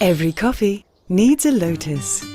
Every coffee needs a lotus.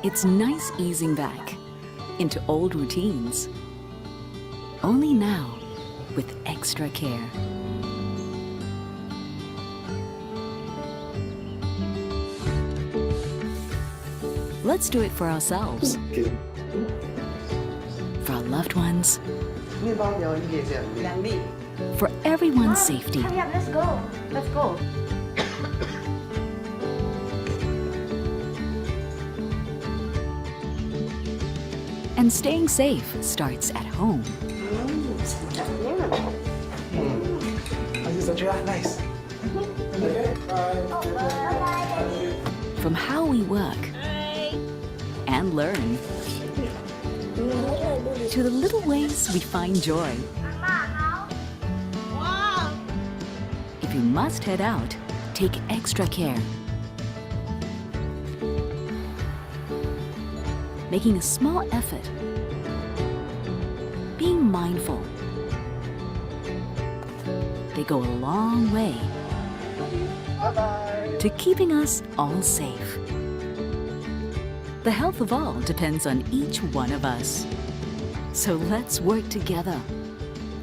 It's nice easing back into old routines, only now with extra care. Let's do it for ourselves, for our loved ones, for everyone's safety. Hurry up, let's go. Let's go. And staying safe starts at home. Nice. From how we work and learn, to the little ways we find joy. If you must head out, take extra care. Making a small effort, being mindful, they go a long way to keeping us all safe. The health of all depends on each one of us. So let's work together,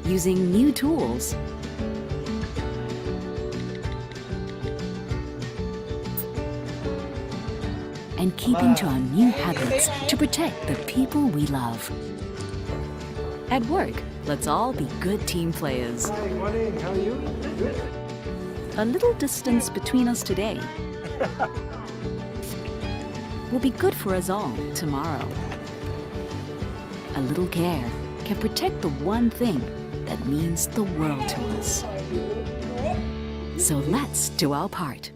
using new tools and keeping to our new habits to protect the people we love. At work, let's all be good team players. Hi, good morning. How are you? Good. A little distance between us today will be good for us all tomorrow. A little care can protect the one thing that means the world to us. So let's do our part.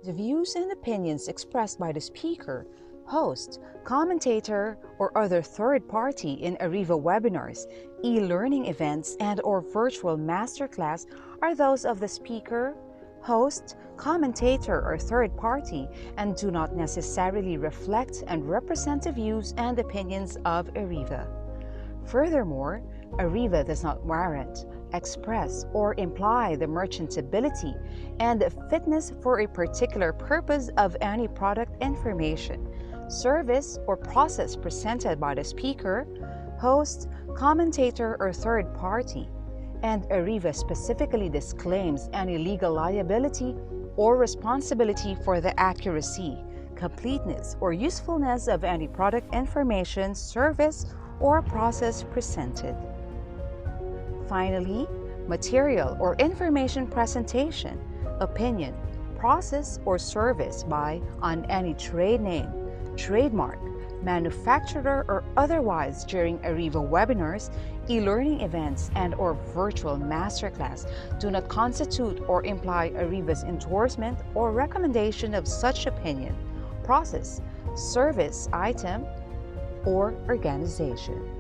The views and opinions expressed by the speaker host, commentator, or other third party in ARIVA webinars, e-learning events, and/or virtual masterclass are those of the speaker, host, commentator, or third party, and do not necessarily reflect and represent the views and opinions of ARIVA. Furthermore, ARIVA does not warrant, express, or imply the merchantability and fitness for a particular purpose of any product, information, service, or process presented by the speaker, host, commentator, or third party, and ARIVA specifically disclaims any legal liability or responsibility for the accuracy, completeness, or usefulness of any product, information, service, or process presented. Finally, material or information presentation, opinion, process, or service by, on any trade name, trademark, manufacturer, or otherwise during ARIVA webinars, e-learning events, and/or virtual masterclass do not constitute or imply ARIVA's endorsement or recommendation of such opinion, process, service, item, or organization.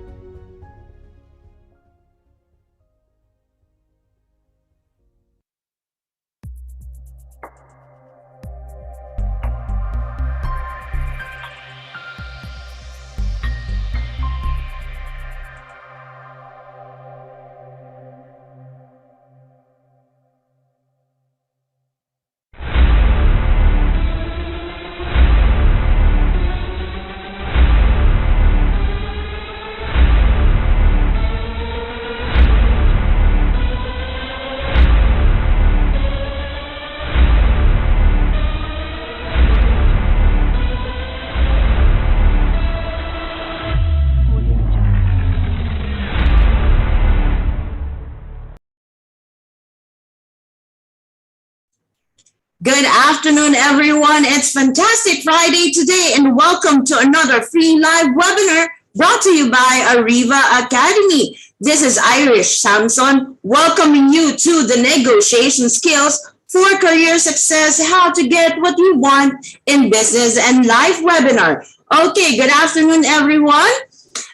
Good afternoon, everyone. It's Fantastic Friday today, and welcome to another free live webinar brought to you by ARIVA Academy. This is Irish Samson welcoming you to the negotiation skills for career success, how to get what you want in business and life webinar. Okay, good afternoon, everyone.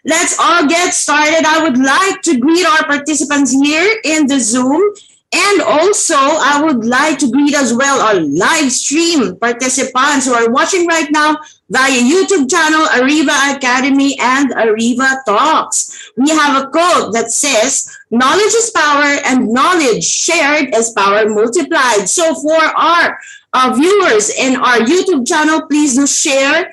Let's all get started. I would like to greet our participants here in the Zoom. And also, I would like to greet as well our live stream participants who are watching right now via YouTube channel, ARIVA Academy and ARIVA Talks. We have a quote that says, knowledge is power and knowledge shared is power multiplied. So for our viewers in our YouTube channel, please do share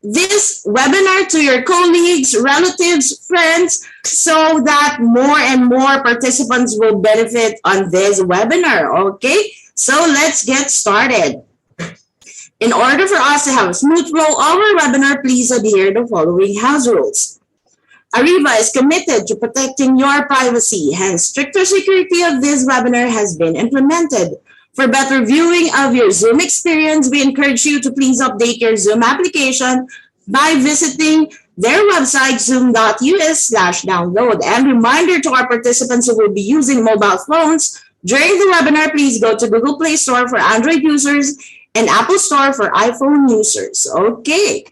this webinar to your colleagues, relatives, friends, so that more and more participants will benefit on this webinar, okay? So let's get started. In order for us to have a smooth flow of our webinar, please adhere to the following house rules. ARIVA is committed to protecting your privacy, hence stricter security of this webinar has been implemented. For better viewing of your Zoom experience, we encourage you to please update your Zoom application by visiting their website, zoom.us/download. And reminder to our participants who will be using mobile phones during the webinar, please go to Google Play Store for Android users and Apple Store for iPhone users. Okay.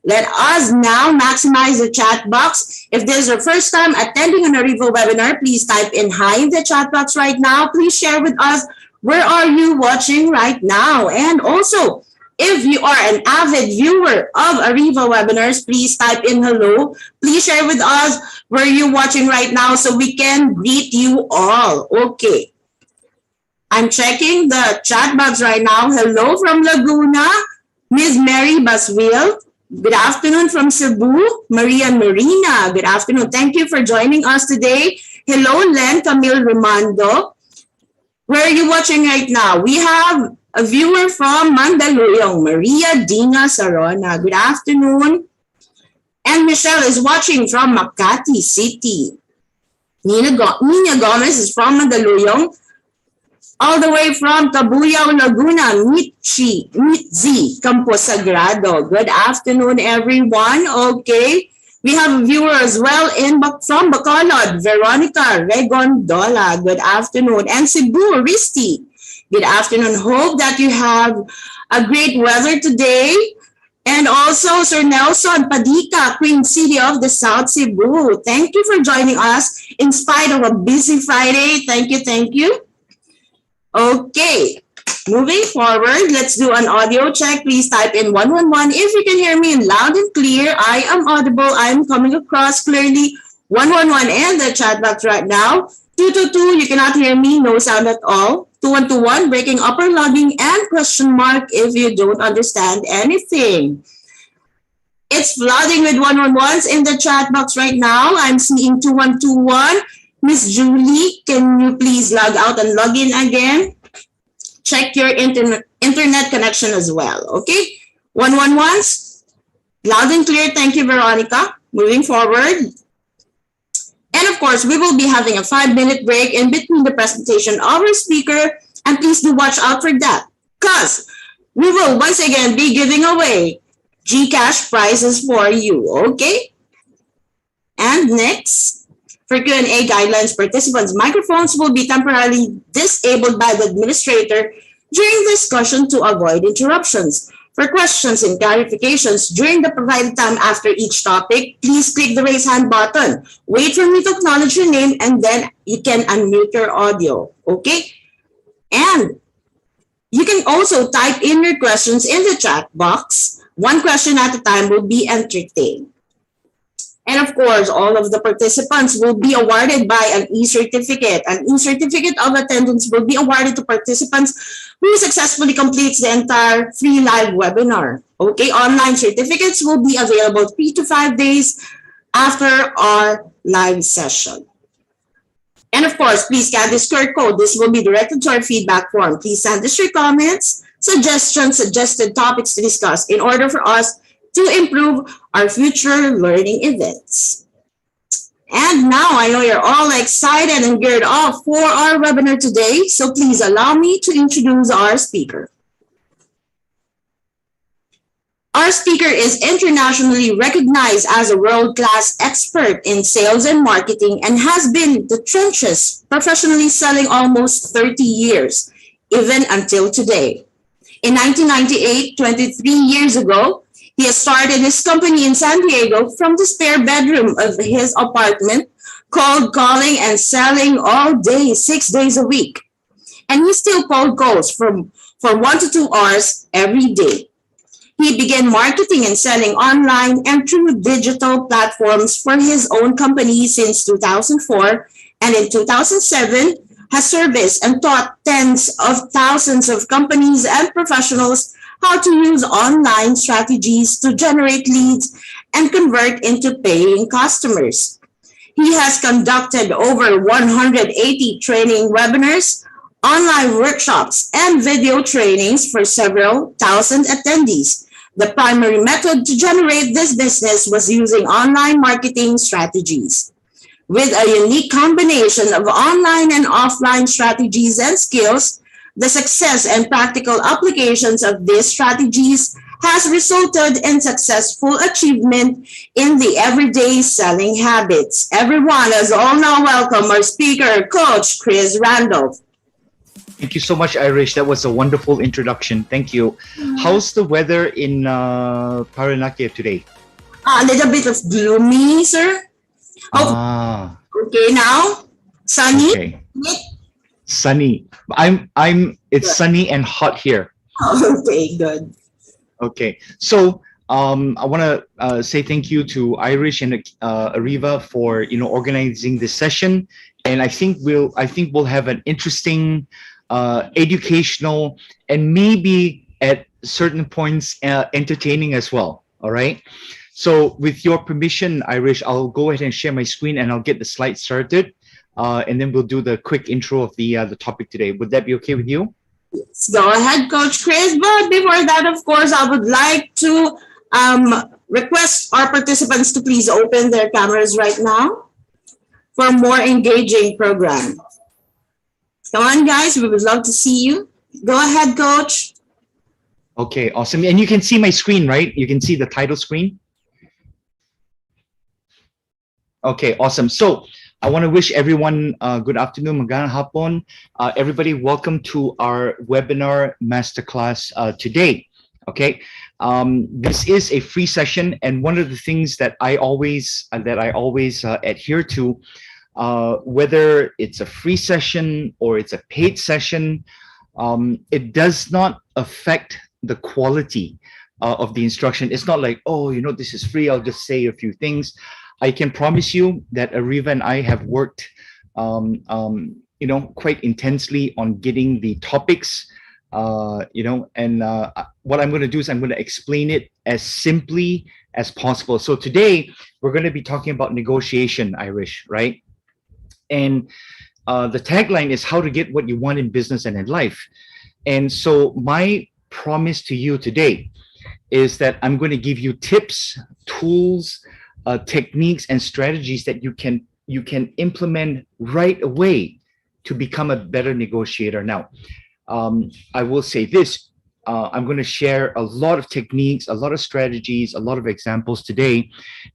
Let us now maximize the chat box. If this is your first time attending an ARIVA webinar, please type in hi in the chat box right now. Please share with us where are you watching right now. And also, if you are an avid viewer of ARIVA webinars, please type in hello. Please share with us where you're watching right now so we can greet you all. Okay. I'm checking the chat box right now. Hello from Laguna, Ms. Mary Baswil. Good afternoon from Cebu, Maria Marina. Good afternoon. Thank you for joining us today. Hello, Len Camille Romando. Where are you watching right now? We have a viewer from Mandaluyong, Maria Dina Sarona. Good afternoon. And Michelle is watching from Makati City. Nina Gomez is from Mandaluyong. All the way from Cabuyao, Laguna, Mitzi Campo Sagrado. Good afternoon, everyone. Okay. We have a viewer as well from Bacolod, Veronica Regondola. Good afternoon. And Cebu, Risti. Good afternoon. Hope that you have a great weather today. And also Sir Nelson Padika, Queen City of the South Cebu. Thank you for joining us in spite of a busy Friday. Thank you, thank you. Okay, moving forward, let's do an audio check. Please type in 111 if you can hear me loud and clear. I am audible. I am coming across clearly. 111 in the chat box right now. 222, you cannot hear me, no sound at all. 2121, breaking up or logging, and question mark if you don't understand anything. It's flooding with 111s in the chat box right now. I'm seeing 2121. Miss Julie, can you please log out and log in again? Check your internet connection as well, okay? 111s, loud and clear. Thank you, Veronica. Moving forward. And of course, we will be having a 5-minute break in between the presentation of our speaker. And please do watch out for that, because we will once again be giving away GCash prizes for you, okay? And next, for Q&A guidelines, participants' microphones will be temporarily disabled by the administrator during discussion to avoid interruptions. For questions and clarifications during the provided time after each topic, please click the raise hand button. Wait for me to acknowledge your name and then you can unmute your audio, okay? And you can also type in your questions in the chat box. One question at a time will be entertained. And of course, all of the participants will be awarded by an e-certificate. An e-certificate of attendance will be awarded to participants who successfully completes the entire free live webinar. Okay, online certificates will be available 3 to 5 days after our live session. And of course, please scan this QR code. This will be directed to our feedback form. Please send us your comments, suggestions, suggested topics to discuss in order for us to improve our future learning events. And now I know you're all excited and geared up for our webinar today, so please allow me to introduce our speaker. Our speaker is internationally recognized as a world-class expert in sales and marketing and has been in the trenches professionally selling almost 30 years, even until today. In 1998, 23 years ago, he has started his company in San Diego from the spare bedroom of his apartment, cold calling and selling all day, 6 days a week. And he still cold calls for 1 to 2 hours every day. He began marketing and selling online and through digital platforms for his own company since 2004, and in 2007 has serviced and taught tens of thousands of companies and professionals how to use online strategies to generate leads and convert into paying customers. He has conducted over 180 training webinars, online workshops, and video trainings for several thousand attendees. The primary method to generate this business was using online marketing strategies. With a unique combination of online and offline strategies and skills, the success and practical applications of these strategies has resulted in successful achievement in the everyday selling habits. Everyone, as all now welcome our speaker, Coach Chris Randolph. Thank you so much, Irish. That was a wonderful introduction. Thank you. How's the weather in Paranaque today? A little bit of gloomy, sir. Oh, okay now. Sunny. Okay. Sunny. It's sunny and hot here. Okay, good. Okay. So I want to say thank you to Irish and ARIVA for organizing this session, and I think we'll have an interesting, educational, and maybe at certain points entertaining as well. All right. So with your permission, Irish, I'll go ahead and share my screen and I'll get the slides started, and then we'll do the quick intro of the topic today. Would that be okay with you? Yes, go ahead, Coach Chris. But before that, of course, I would like to request our participants to please open their cameras right now for a more engaging program. Come on, guys. We would love to see you. Go ahead, Coach. Okay, awesome. And you can see my screen, right? You can see the title screen. Okay, awesome. So I want to wish everyone good afternoon, magandang hapon. Everybody, welcome to our webinar masterclass today. Okay, this is a free session, and one of the things that I always adhere to, whether it's a free session or it's a paid session, it does not affect the quality of the instruction. It's not like, oh, this is free, I'll just say a few things. I can promise you that Ariva and I have worked, quite intensely on getting the topics, and what I'm going to do is I'm going to explain it as simply as possible. So today we're going to be talking about negotiation, Irish, right? And the tagline is how to get what you want in business and in life. And so my promise to you today is that I'm going to give you tips, tools, techniques, and strategies that you can implement right away to become a better negotiator. Now, I will say this. I'm going to share a lot of techniques, a lot of strategies, a lot of examples today.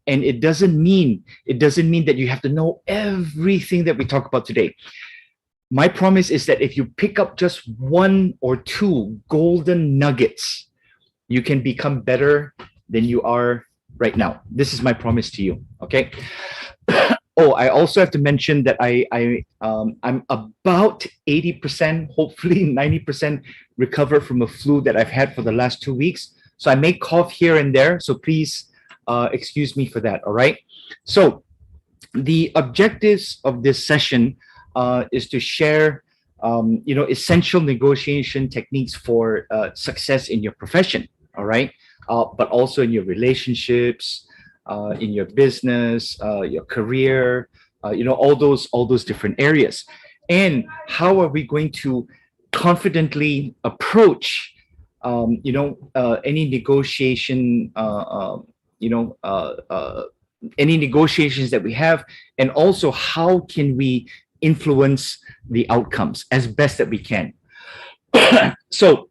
And it doesn't mean that you have to know everything that we talk about today. My promise is that if you pick up just one or two golden nuggets, you can become better than you are right now. This is my promise to you. Okay. Oh, I also have to mention that I'm about 80%, hopefully 90% recovered from a flu that I've had for the last 2 weeks. So I may cough here and there. So please excuse me for that. All right. So the objectives of this session is to share, essential negotiation techniques for success in your profession. All right. But also in your relationships, in your business, your career, all those different areas. And how are we going to confidently approach, any negotiation, any negotiations that we have, and also how can we influence the outcomes as best that we can. So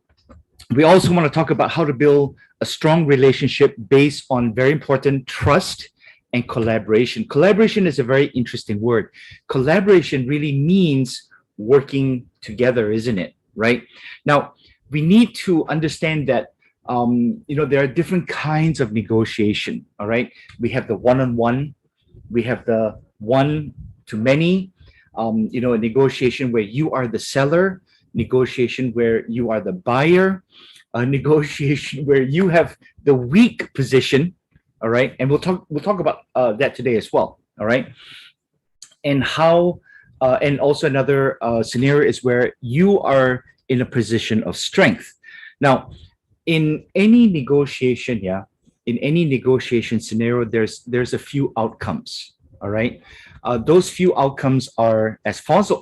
we also want to talk about how to build a strong relationship based on very important trust and collaboration. Collaboration is a very interesting word. Collaboration really means working together, isn't it? Right? Now, we need to understand that, there are different kinds of negotiation. All right. We have the one-on-one, we have the one-to-many, a negotiation where you are the seller, negotiation where you are the buyer, a negotiation where you have the weak position. All right. And we'll talk about that today as well. All right. And how, and also another scenario is where you are in a position of strength. Now, in any negotiation, in any negotiation scenario, there's a few outcomes. All right. Those few outcomes are as follows.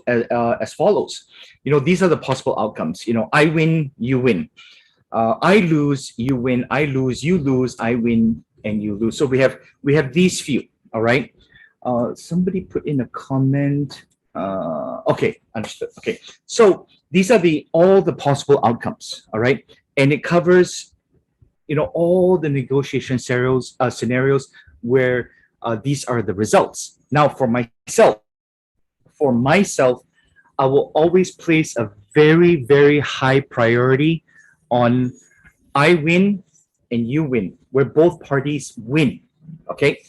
These are the possible outcomes. I win, you win. I lose, you win. I lose, you lose. I win, and you lose. So we have these few. All right. Somebody put in a comment. Okay, understood. Okay, so these are all the possible outcomes. All right, and it covers, all the negotiation scenarios where these are the results. Now, for myself, I will always place a very, very high priority on I win and you win, where both parties win. Okay.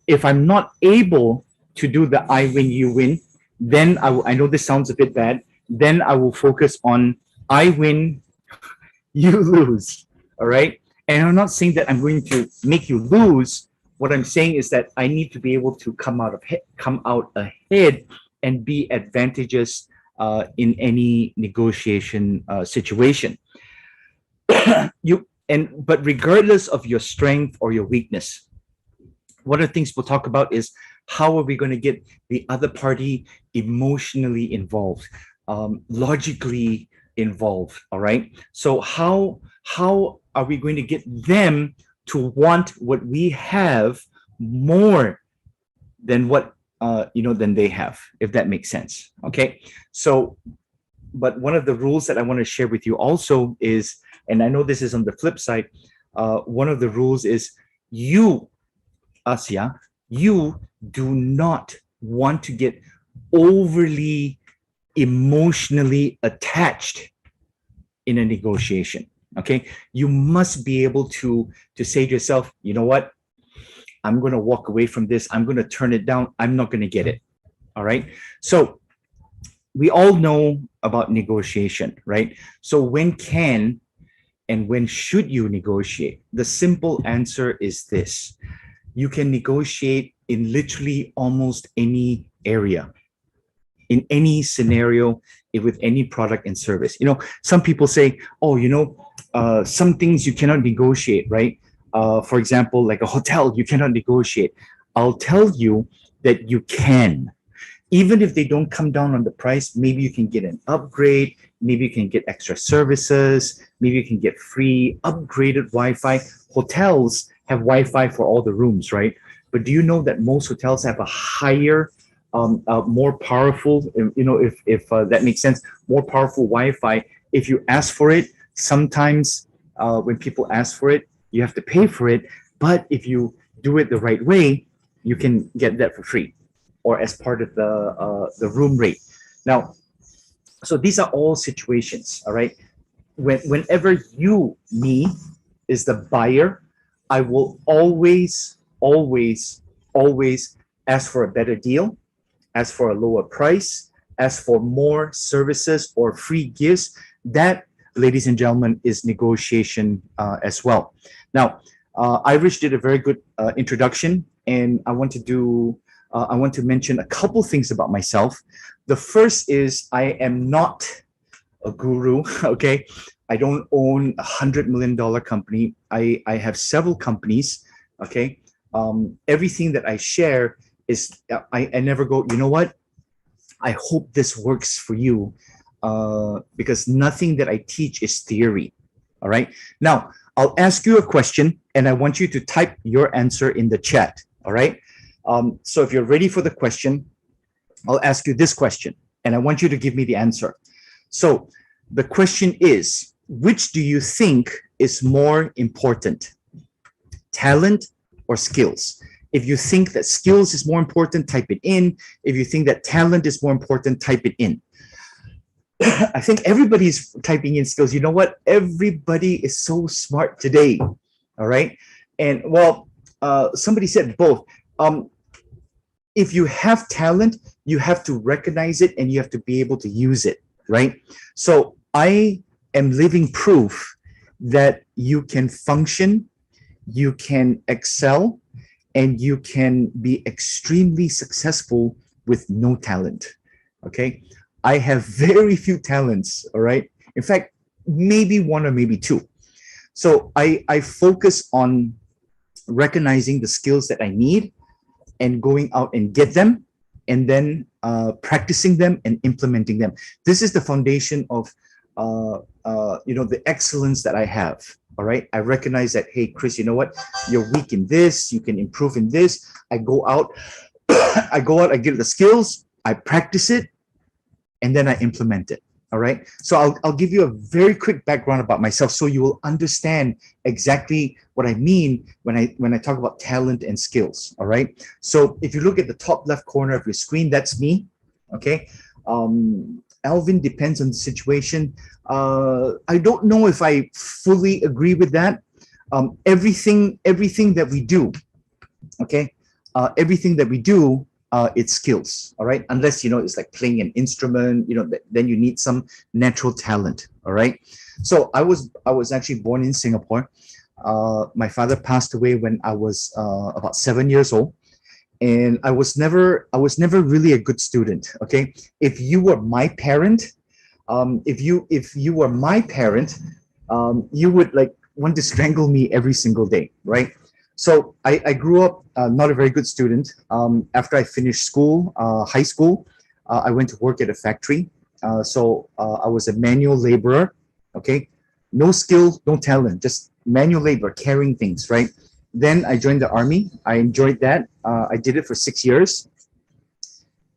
If I'm not able to do the I win, you win, then I know this sounds a bit bad. Then I will focus on I win, you lose. All right. And I'm not saying that I'm going to make you lose. What I'm saying is that I need to be able to come out ahead and be advantageous in any negotiation situation. But regardless of your strength or your weakness, one of the things we'll talk about is how are we going to get the other party emotionally involved, logically involved. All right. So how are we going to get them to want what we have more than what than they have, if that makes sense. Okay. So, but one of the rules that I want to share with you also is, and I know this is on the flip side, one of the rules is you, Asya, you do not want to get overly emotionally attached in a negotiation. Okay, you must be able to say to yourself, you know what, I'm going to walk away from this. I'm going to turn it down. I'm not going to get it. All right. So we all know about negotiation, right? So when can and when should you negotiate? The simple answer is this: you can negotiate in literally almost any area, in any scenario, with any product and service. You know, some people say, oh, some things you cannot negotiate, right? For example, like a hotel, you cannot negotiate. I'll tell you that you can. Even if they don't come down on the price, maybe you can get an upgrade, maybe you can get extra services, maybe you can get free upgraded Wi-Fi. Hotels have Wi-Fi for all the rooms, right? But do you know that most hotels have a higher, more powerful, if that makes sense, more powerful Wi-Fi? If you ask for it, sometimes when people ask for it, you have to pay for it. But if you do it the right way, you can get that for free, or as part of the room rate. Now, so these are all situations, all right? Whenever me, is the buyer, I will always, always, always ask for a better deal, ask for a lower price, ask for more services or free gifts. That, ladies and gentlemen, is negotiation as well. Now, Irish did a very good introduction, and I want to mention a couple things about myself. The first is I am not a guru, okay? I don't own $100 million company. I have several companies, okay? Everything that I share is, I never go, you know what? I hope this works for you, because nothing that I teach is theory, all right? Now, I'll ask you a question, and I want you to type your answer in the chat, all right? So if you're ready for the question, I'll ask you this question, and I want you to give me the answer. So the question is, which do you think is more important, talent or skills? If you think that skills is more important, type it in. If you think that talent is more important, type it in. I think everybody's typing in skills. You know what? Everybody is so smart today, all right? And well, somebody said both. If you have talent, you have to recognize it and you have to be able to use it, right? So I am living proof that you can function, you can excel, and you can be extremely successful with no talent, okay? I have very few talents, all right? In fact, maybe one or maybe two. So I focus on recognizing the skills that I need and going out and get them, and then practicing them and implementing them. This is the foundation of the excellence that I have. All right. I recognize that, hey, Chris, you know what? You're weak in this, you can improve in this. I go out, I get the skills, I practice it, and then I implement it. All right. So I'll give you a very quick background about myself so you will understand exactly what I mean when I talk about talent and skills. All right. So if you look at the top left corner of your screen, that's me. Okay. Alvin, depends on the situation. I don't know if I fully agree with that. Everything that we do, okay, everything that we do, it's skills, all right? Unless, it's like playing an instrument, then you need some natural talent, all right? So I was actually born in Singapore. My father passed away when I was about 7 years old. And I was never really a good student. Okay, if you were my parent, if you were my parent, you would like want to strangle me every single day, right? So I grew up not a very good student. After I finished school, high school, I went to work at a factory. So I was a manual laborer. Okay, no skill, no talent, just manual labor, carrying things, right? Then I joined the army. I enjoyed that. I did it for 6 years.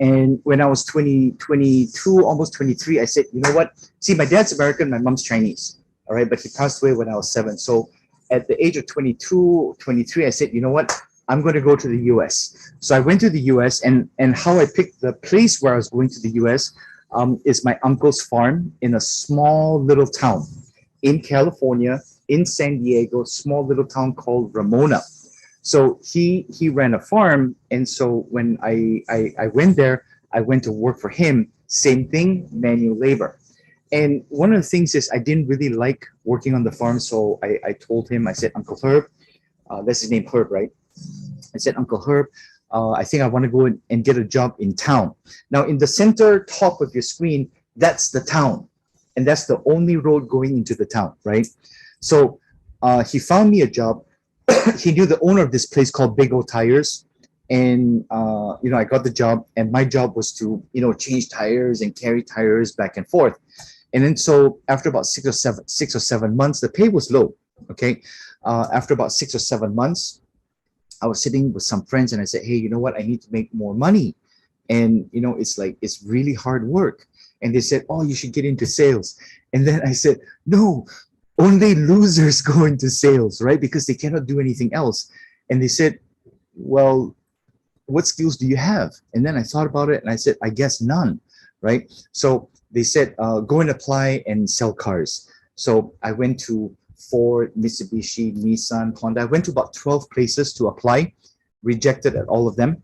And when I was 22, almost 23, I said, you know what? See, my dad's American, my mom's Chinese. All right. But he passed away when I was 7. So at the age of 22, 23, I said, you know what? I'm going to go to the US. So I went to the US, and how I picked the place where I was going to the US is my uncle's farm in a small little town. in California, in San Diego, small little town called Ramona. So he ran a farm, and so when I went there, I went to work for him. Same thing, manual labor. And one of the things is I didn't really like working on the farm, so I told him, I said, Uncle Herb, that's his name, Herb, right? I said, Uncle Herb, I think I want to go and get a job in town. Now, in the center top of your screen, that's the town. And that's the only road going into the town, right? So he found me a job. He knew the owner of this place called Big O Tires. And, I got the job, and my job was to, change tires and carry tires back and forth. And then so after about 6 or 7 months, the pay was low. Okay. After about 6 or 7 months, I was sitting with some friends and I said, hey, you know what? I need to make more money. And, it's really hard work. And they said, oh, you should get into sales. And then I said, no, only losers go into sales, right? Because they cannot do anything else. And they said, well, what skills do you have? And then I thought about it and I said, I guess none, right? So they said, go and apply and sell cars. So I went to Ford, Mitsubishi, Nissan, Honda. I went to about 12 places to apply, rejected at all of them.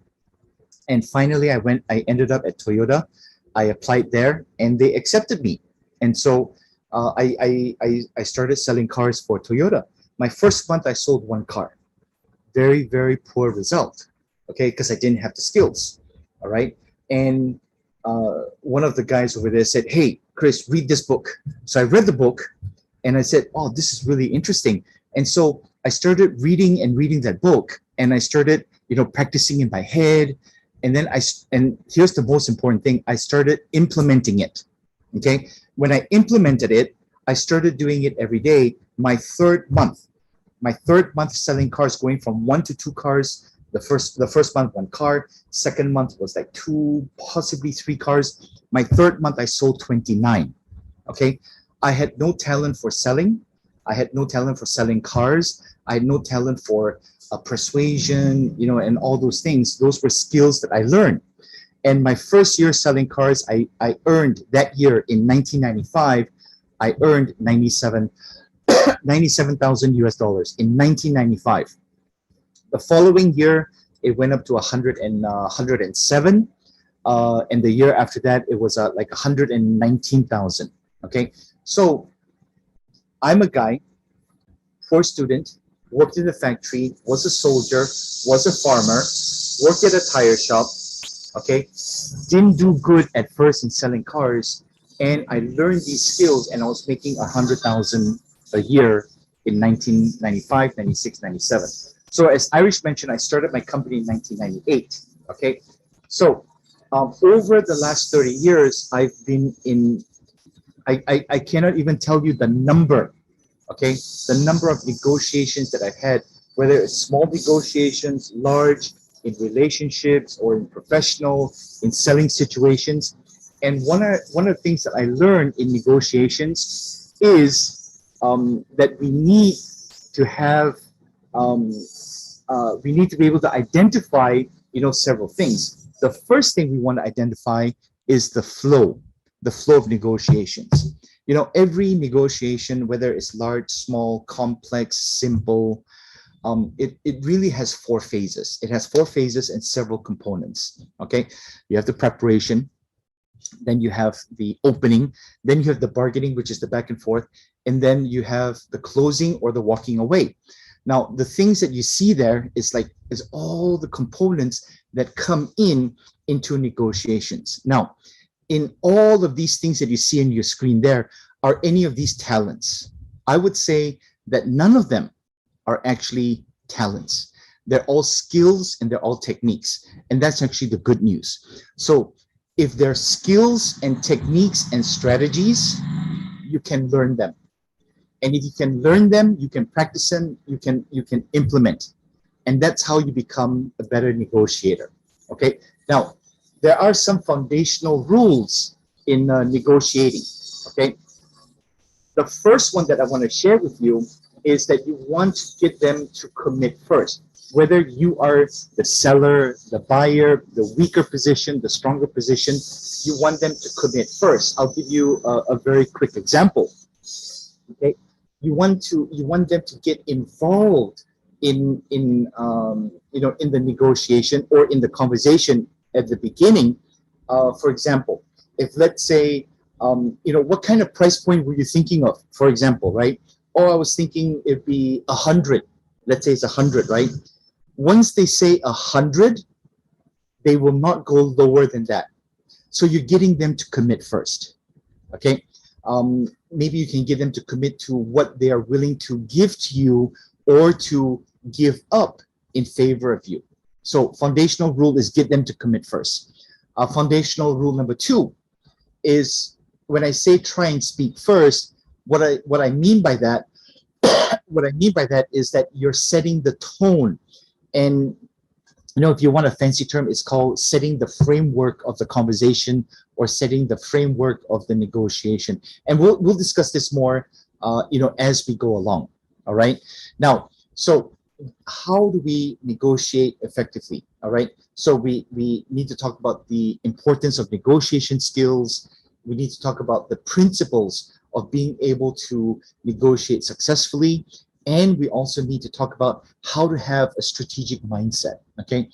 And finally, I ended up at Toyota. I applied there and they accepted me. And so I started selling cars for Toyota. My first month, I sold 1 car. Very, very poor result, okay, because I didn't have the skills, all right? And one of the guys over there said, hey, Chris, read this book. So I read the book and I said, oh, this is really interesting. And so I started reading that book, and I started, practicing in my head. And then and here's the most important thing, I started implementing it, okay? When I implemented it, I started doing it every day. My third month selling cars, going from 1 to 2 cars. The first month, 1 car. Second month was like 2, possibly 3 cars. My third month, I sold 29, okay? I had no talent for selling. I had no talent for selling cars. I had no talent for persuasion, and all those things. Those were skills that I learned. And my first year selling cars, I earned that year in 1995, I earned 97,000 US dollars in 1995. The following year, it went up to 107. And the year after that, it was like 119,000. Okay. So I'm a guy, poor student, worked in the factory, was a soldier, was a farmer, worked at a tire shop, okay? Didn't do good at first in selling cars, and I learned these skills, and I was making 100,000 a year in 1995, 96, 97. So as Irish mentioned, I started my company in 1998, okay? So over the last 30 years, I've been in, I cannot even tell you the number, okay? The number of negotiations that I've had, whether it's small negotiations, large, in relationships or in professional, in selling situations. And one of the things that I learned in negotiations is that we need to have, we need to be able to identify, several things. The first thing we want to identify is the flow of negotiations. Every negotiation, whether it's large, small, complex, simple, it really has 4 phases. It has 4 phases and several components, okay? You have the preparation, then you have the opening, then you have the bargaining, which is the back and forth, and then you have the closing or the walking away. Now, the things that you see there is all the components that come into negotiations. Now, in all of these things that you see on your screen there, are any of these talents? I would say that none of them are actually talents. They're all skills and they're all techniques. And that's actually the good news. So if they're skills and techniques and strategies, you can learn them. And if you can learn them, you can practice them, you can implement. And that's how you become a better negotiator. Okay. Now, there are some foundational rules in negotiating. Okay. The first one that I want to share with you is that you want to get them to commit first. Whether you are the seller, the buyer, the weaker position, the stronger position, you want them to commit first. I'll give you a very quick example. Okay. you want them to get involved in the negotiation or in the conversation at the beginning. For example, if let's say what kind of price point were you thinking of, for example, right? Oh, I was thinking it'd be 100. Let's say it's 100, right? Once they say 100, they will not go lower than that. So you're getting them to commit first. Okay. Maybe you can get them to commit to what they are willing to give to you or to give up in favor of you. So foundational rule is get them to commit first. Foundational rule number 2 is when I say try and speak first, what I mean by that, is that you're setting the tone. And if you want a fancy term, it's called setting the framework of the conversation or setting the framework of the negotiation. And we'll discuss this more, as we go along. All right. Now, so how do we negotiate effectively? All right. So we need to talk about the importance of negotiation skills. We need to talk about the principles of being able to negotiate successfully. And we also need to talk about how to have a strategic mindset. Okay.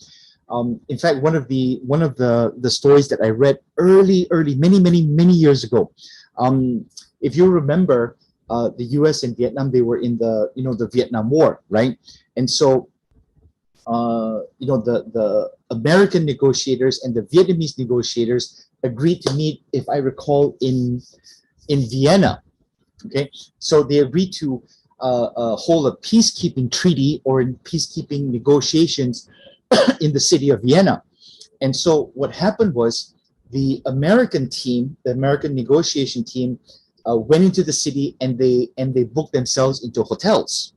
In fact, one of the stories that I read early, many years ago. If you remember, the U.S. and Vietnam, they were in the Vietnam War, right? And so, the American negotiators and the Vietnamese negotiators agreed to meet, if I recall, in Vienna. Okay, so they agreed to hold a peacekeeping treaty or in peacekeeping negotiations in the city of Vienna. And so what happened was the American negotiation team went into the city and they booked themselves into hotels.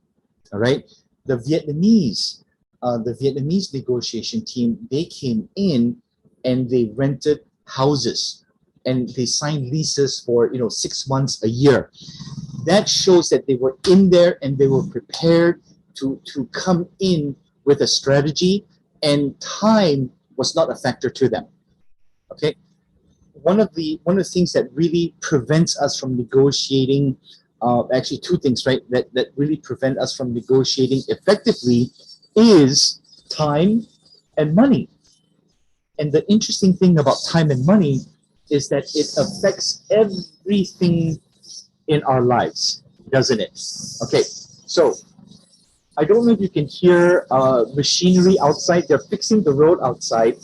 All right. The Vietnamese negotiation team, they came in and they rented houses and they signed leases for 6 months, a year. That shows that they were in there and they were prepared to come in with a strategy, and time was not a factor to them. Okay. One of the things that really prevents us from negotiating, actually 2 things, right, that really prevent us from negotiating effectively is time and money. And the interesting thing about time and money is that it affects everything in our lives, doesn't it? Okay, so I don't know if you can hear machinery outside. They're fixing the road outside.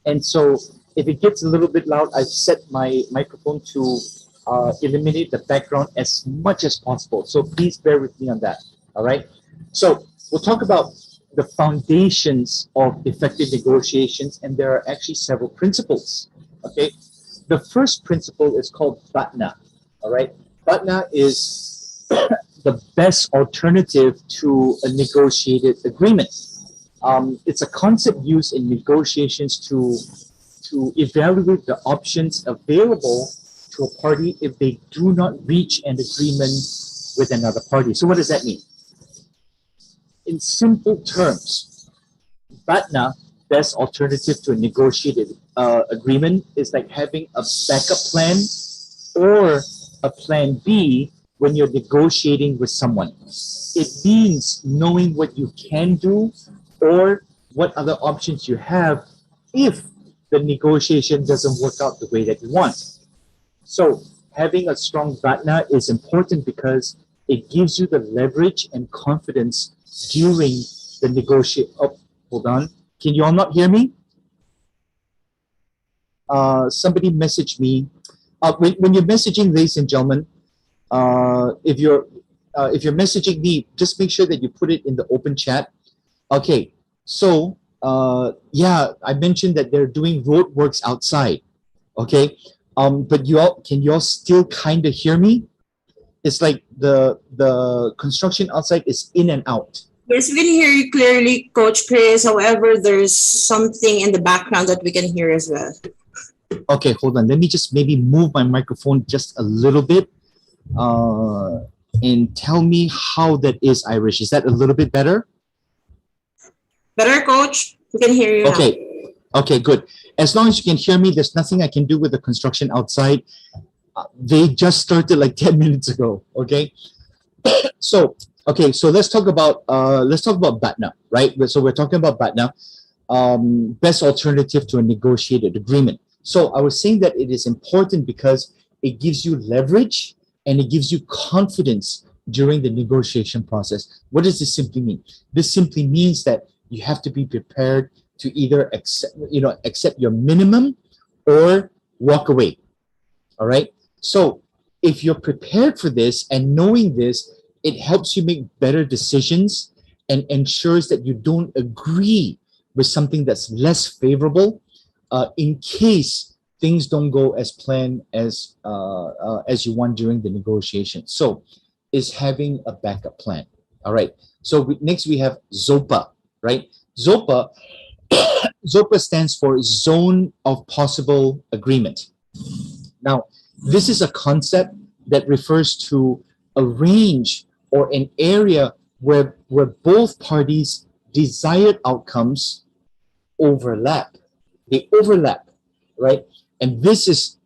And so if it gets a little bit loud, I've set my microphone to eliminate the background as much as possible. So please bear with me on that, all right? So we'll talk about the foundations of effective negotiations, and there are actually several principles, okay? The first principle is called BATNA, all right? BATNA is the best alternative to a negotiated agreement. It's a concept used in negotiations to evaluate the options available to a party if they do not reach an agreement with another party. So what does that mean? In simple terms, BATNA, best alternative to a negotiated agreement, is like having a backup plan or a plan B when you're negotiating with someone. It means knowing what you can do or what other options you have if the negotiation doesn't work out the way that you want. So having a strong BATNA is important because it gives you the leverage and confidence during the negotiation. Oh, hold on. Can you all not hear me? Somebody messaged me. When you're messaging, ladies and gentlemen, if you're messaging me, just make sure that you put it in the open chat. Okay, so yeah, I mentioned that they're doing road works outside. Okay, but can you all still kind of hear me? It's like the construction outside is in and out. Yes, we can hear you clearly, Coach Chris. However, there's something in the background that we can hear as well. Okay, hold on. Let me just maybe move my microphone just a little bit and tell me how that is, Irish. Is that a little bit better? Better, Coach? We can hear you okay. now. Okay, good. As long as you can hear me, there's nothing I can do with the construction outside. They just started like 10 minutes ago, okay? So okay, so let's talk about BATNA, right? So we're talking about BATNA, best alternative to a negotiated agreement. So I was saying that it is important because it gives you leverage and it gives you confidence during the negotiation process. What does this simply mean? This simply means that you have to be prepared to either accept your minimum or walk away. All right. So if you're prepared for this and knowing this, it helps you make better decisions and ensures that you don't agree with something that's less favorable in case things don't go as planned as you want during the negotiation. So is having a backup plan. All right. So next we have ZOPA, right? ZOPA stands for Zone of Possible Agreement. Now, this is a concept that refers to a range or an area where both parties' desired outcomes overlap. They overlap, right? And this is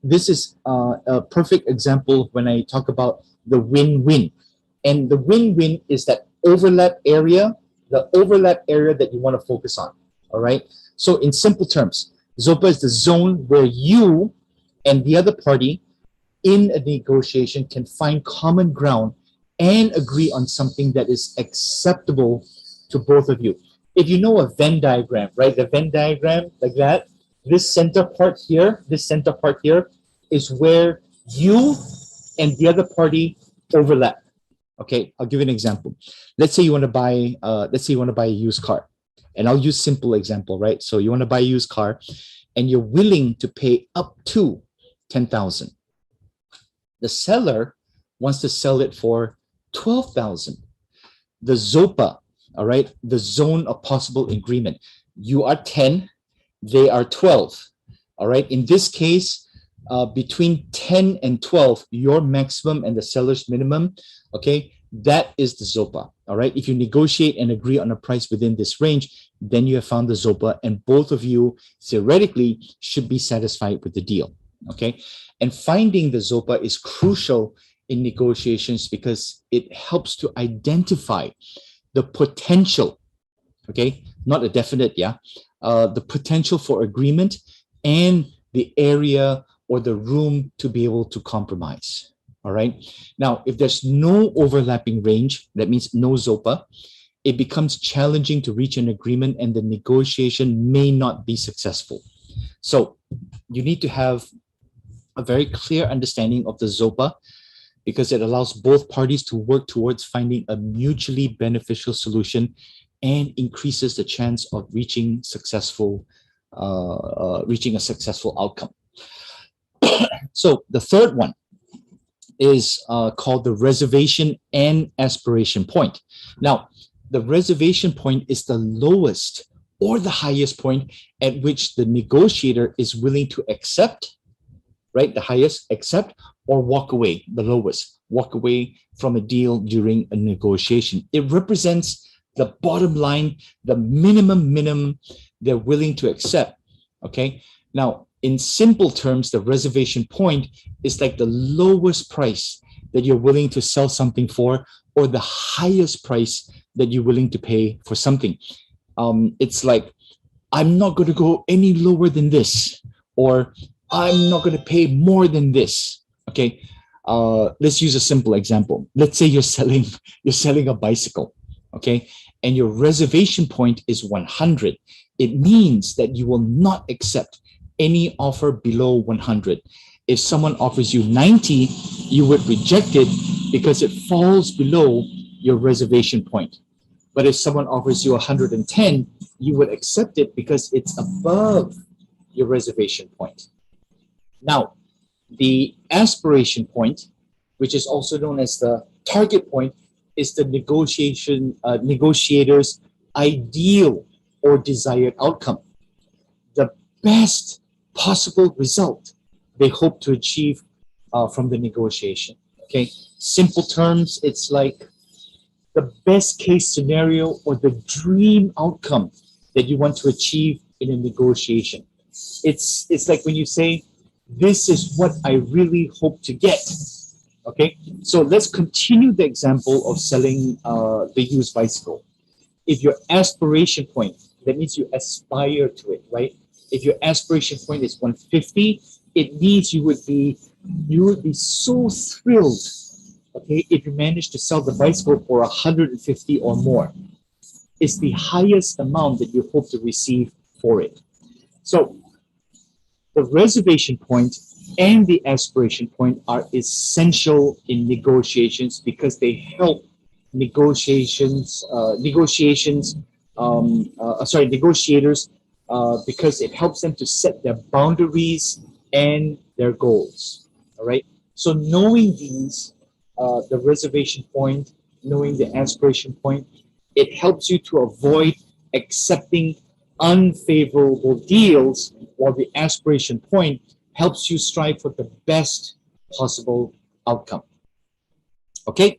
a perfect example when I talk about the win-win. And the win-win is that overlap area, the overlap area that you want to focus on. All right. So in simple terms, ZOPA is the zone where you and the other party in a negotiation can find common ground and agree on something that is acceptable to both of you. If you know a Venn diagram, right? The Venn diagram like that, this center part here is where you and the other party overlap. Okay, I'll give you an example. Let's say you want to buy a used car. And I'll use simple example, right? So you want to buy a used car and you're willing to pay up to 10,000. The seller wants to sell it for 12,000. The ZOPA, all right, the zone of possible agreement. You are 10, they are 12. All right. In this case, between 10 and 12, your maximum and the seller's minimum, okay, that is the ZOPA. All right. If you negotiate and agree on a price within this range, then you have found the ZOPA, and both of you theoretically should be satisfied with the deal. Okay. And finding the ZOPA is crucial in negotiations because it helps to identify the potential, okay, not a definite, the potential for agreement and the area or the room to be able to compromise. All right. Now, if there's no overlapping range, that means no ZOPA, it becomes challenging to reach an agreement and the negotiation may not be successful. So you need to have a very clear understanding of the ZOPA because it allows both parties to work towards finding a mutually beneficial solution and increases the chance of reaching a successful outcome. So the third one is called the reservation and aspiration point. Now, the reservation point is the lowest or the highest point at which the negotiator is willing to accept, right? The highest, accept, or walk away, the lowest, walk away from a deal during a negotiation. It represents the bottom line, the minimum they're willing to accept, okay? Now, in simple terms, the reservation point is like the lowest price that you're willing to sell something for or the highest price that you're willing to pay for something. It's like, I'm not going to go any lower than this, or I'm not going to pay more than this. Okay, let's use a simple example. Let's say you're selling a bicycle, okay, and your reservation point is 100. It means that you will not accept any offer below 100. If someone offers you 90, you would reject it because it falls below your reservation point. But if someone offers you 110, you would accept it because it's above your reservation point. Now, the aspiration point, which is also known as the target point, is the negotiator's ideal or desired outcome. The best possible result they hope to achieve from the negotiation. Okay, simple terms, it's like the best case scenario or the dream outcome that you want to achieve in a negotiation. It's like when you say, this is what I really hope to get. Okay, so let's continue the example of selling the used bicycle. If your aspiration point, that means you aspire to it, right? If your aspiration point is 150, it means you would be so thrilled, okay, if you manage to sell the bicycle for 150 or more. It's the highest amount that you hope to receive for it. So the reservation point and the aspiration point are essential in negotiations because they help negotiators, because it helps them to set their boundaries and their goals. All right. So knowing these, the reservation point, knowing the aspiration point, it helps you to avoid accepting unfavorable deals, while the aspiration point helps you strive for the best possible outcome. Okay?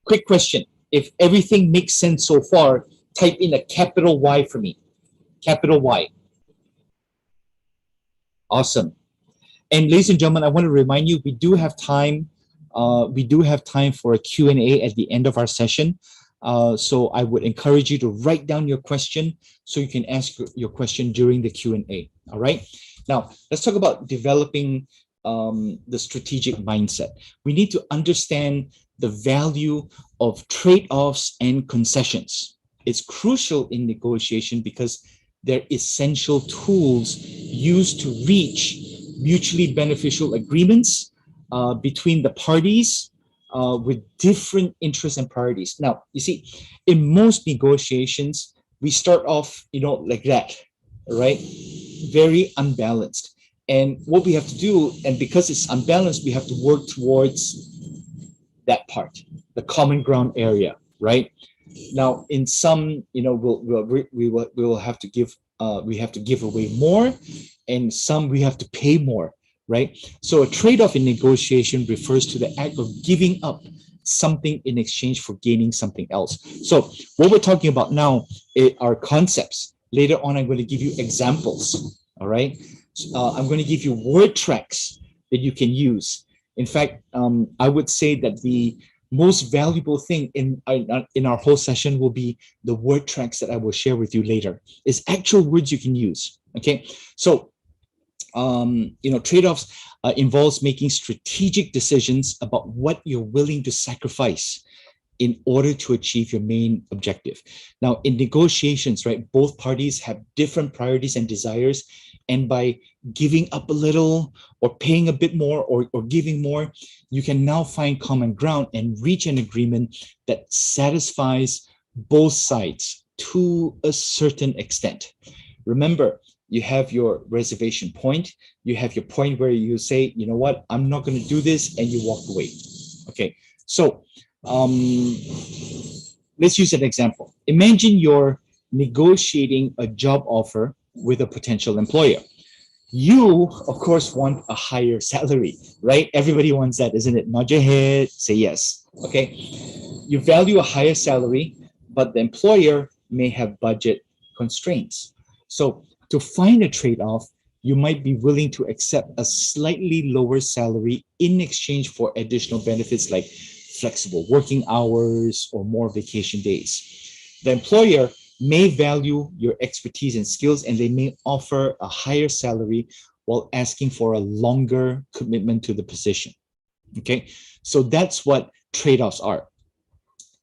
Quick question. If everything makes sense so far, type in a capital Y for me. Capital Y. Awesome. And ladies and gentlemen, I want to remind you, we do have time. We do have time for a Q&A at the end of our session. So I would encourage you to write down your question so you can ask your question during the Q&A. All right. Now let's talk about developing the strategic mindset. We need to understand the value of trade-offs and concessions. It's crucial in negotiation because they're essential tools used to reach mutually beneficial agreements between the parties with different interests and priorities. Now, you see, in most negotiations, we start off, like that, right? Very unbalanced. And what we have to do, and because it's unbalanced, we have to work towards that part, the common ground area, right? Now, in some, we'll have to give, we have to give away more, and some we have to pay more, right? So a trade-off in negotiation refers to the act of giving up something in exchange for gaining something else. So what we're talking about now are concepts. Later on, I'm going to give you examples, all right? I'm going to give you word tracks that you can use. In fact, I would say that the most valuable thing in our whole session will be the word tracks that I will share with you later. It's actual words you can use, okay? So trade-offs involves making strategic decisions about what you're willing to sacrifice in order to achieve your main objective. Now, in negotiations, right, both parties have different priorities and desires, and by giving up a little or paying a bit more or giving more, you can now find common ground and reach an agreement that satisfies both sides to a certain extent. Remember, you have your reservation point. You have your point where you say, you know what, I'm not going to do this, and you walk away. Okay, so let's use an example. Imagine you're negotiating a job offer with a potential employer. You, of course, want a higher salary, right? Everybody wants that, isn't it? Nod your head, say yes. Okay, you value a higher salary, but the employer may have budget constraints. So to find a trade-off, you might be willing to accept a slightly lower salary in exchange for additional benefits like flexible working hours or more vacation days. The employer may value your expertise and skills, and they may offer a higher salary while asking for a longer commitment to the position. Okay, so that's what trade-offs are.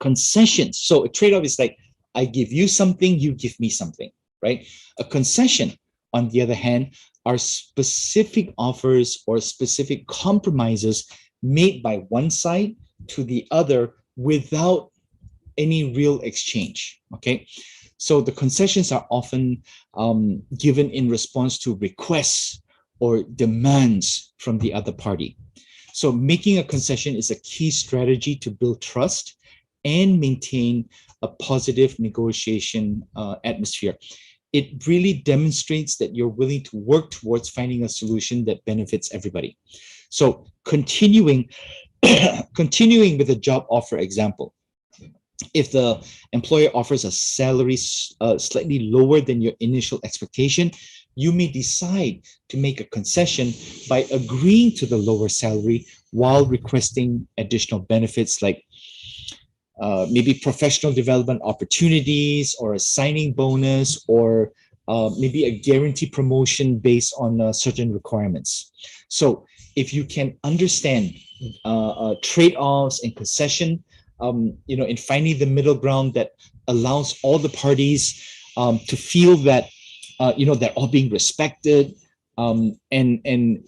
Concessions. So a trade-off is like, I give you something, you give me something, right? A concession, on the other hand, are specific offers or specific compromises made by one side to the other without any real exchange. Okay, so the concessions are often given in response to requests or demands from the other party. So making a concession is a key strategy to build trust and maintain a positive negotiation atmosphere. It really demonstrates that you're willing to work towards finding a solution that benefits everybody. So continuing with the job offer example, if the employer offers a salary slightly lower than your initial expectation, you may decide to make a concession by agreeing to the lower salary while requesting additional benefits like maybe professional development opportunities or a signing bonus or maybe a guaranteed promotion based on certain requirements. So if you can understand trade-offs and concession, in finding the middle ground that allows all the parties to feel that they're all being respected and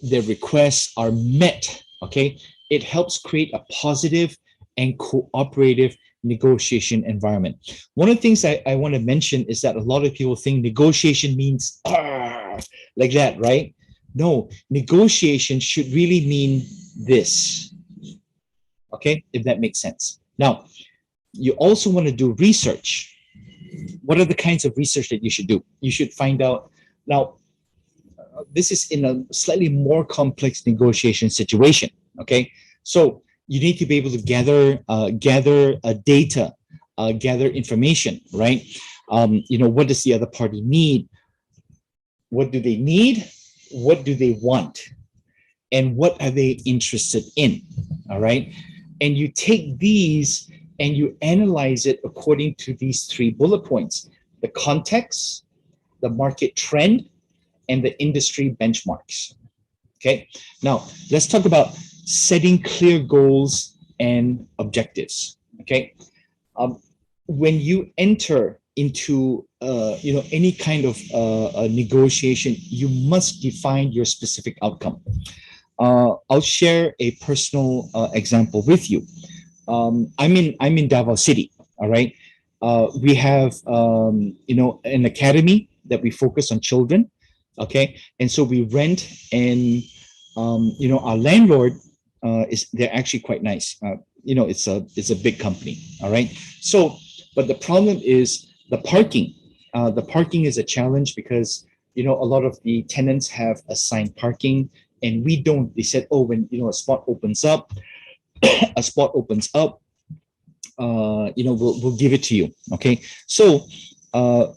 their requests are met. Okay, it helps create a positive and cooperative negotiation environment. One of the things I want to mention is that a lot of people think negotiation means like that, right? No, negotiation should really mean this. Okay, if that makes sense. Now, you also want to do research. What are the kinds of research that you should do? You should find out. Now, this is in a slightly more complex negotiation situation. Okay, so you need to be able to gather data, gather information, right? What does the other party need? What do they need? What do they want? And what are they interested in? All right. And you take these and you analyze it according to these 3 bullet points: the context, the market trend, and the industry benchmarks. Okay. Now let's talk about setting clear goals and objectives. Okay. When you enter into any kind of a negotiation, you must define your specific outcome. I'll share a personal example with you. I'm in Davao City. All right. We have an academy that we focus on children. Okay, and so we rent, and our landlord they're actually quite nice. It's a big company. All right. So, but the problem is the parking. The parking is a challenge because a lot of the tenants have assigned parking, and we don't. They said, oh, when a spot opens up, we'll give it to you. Okay. So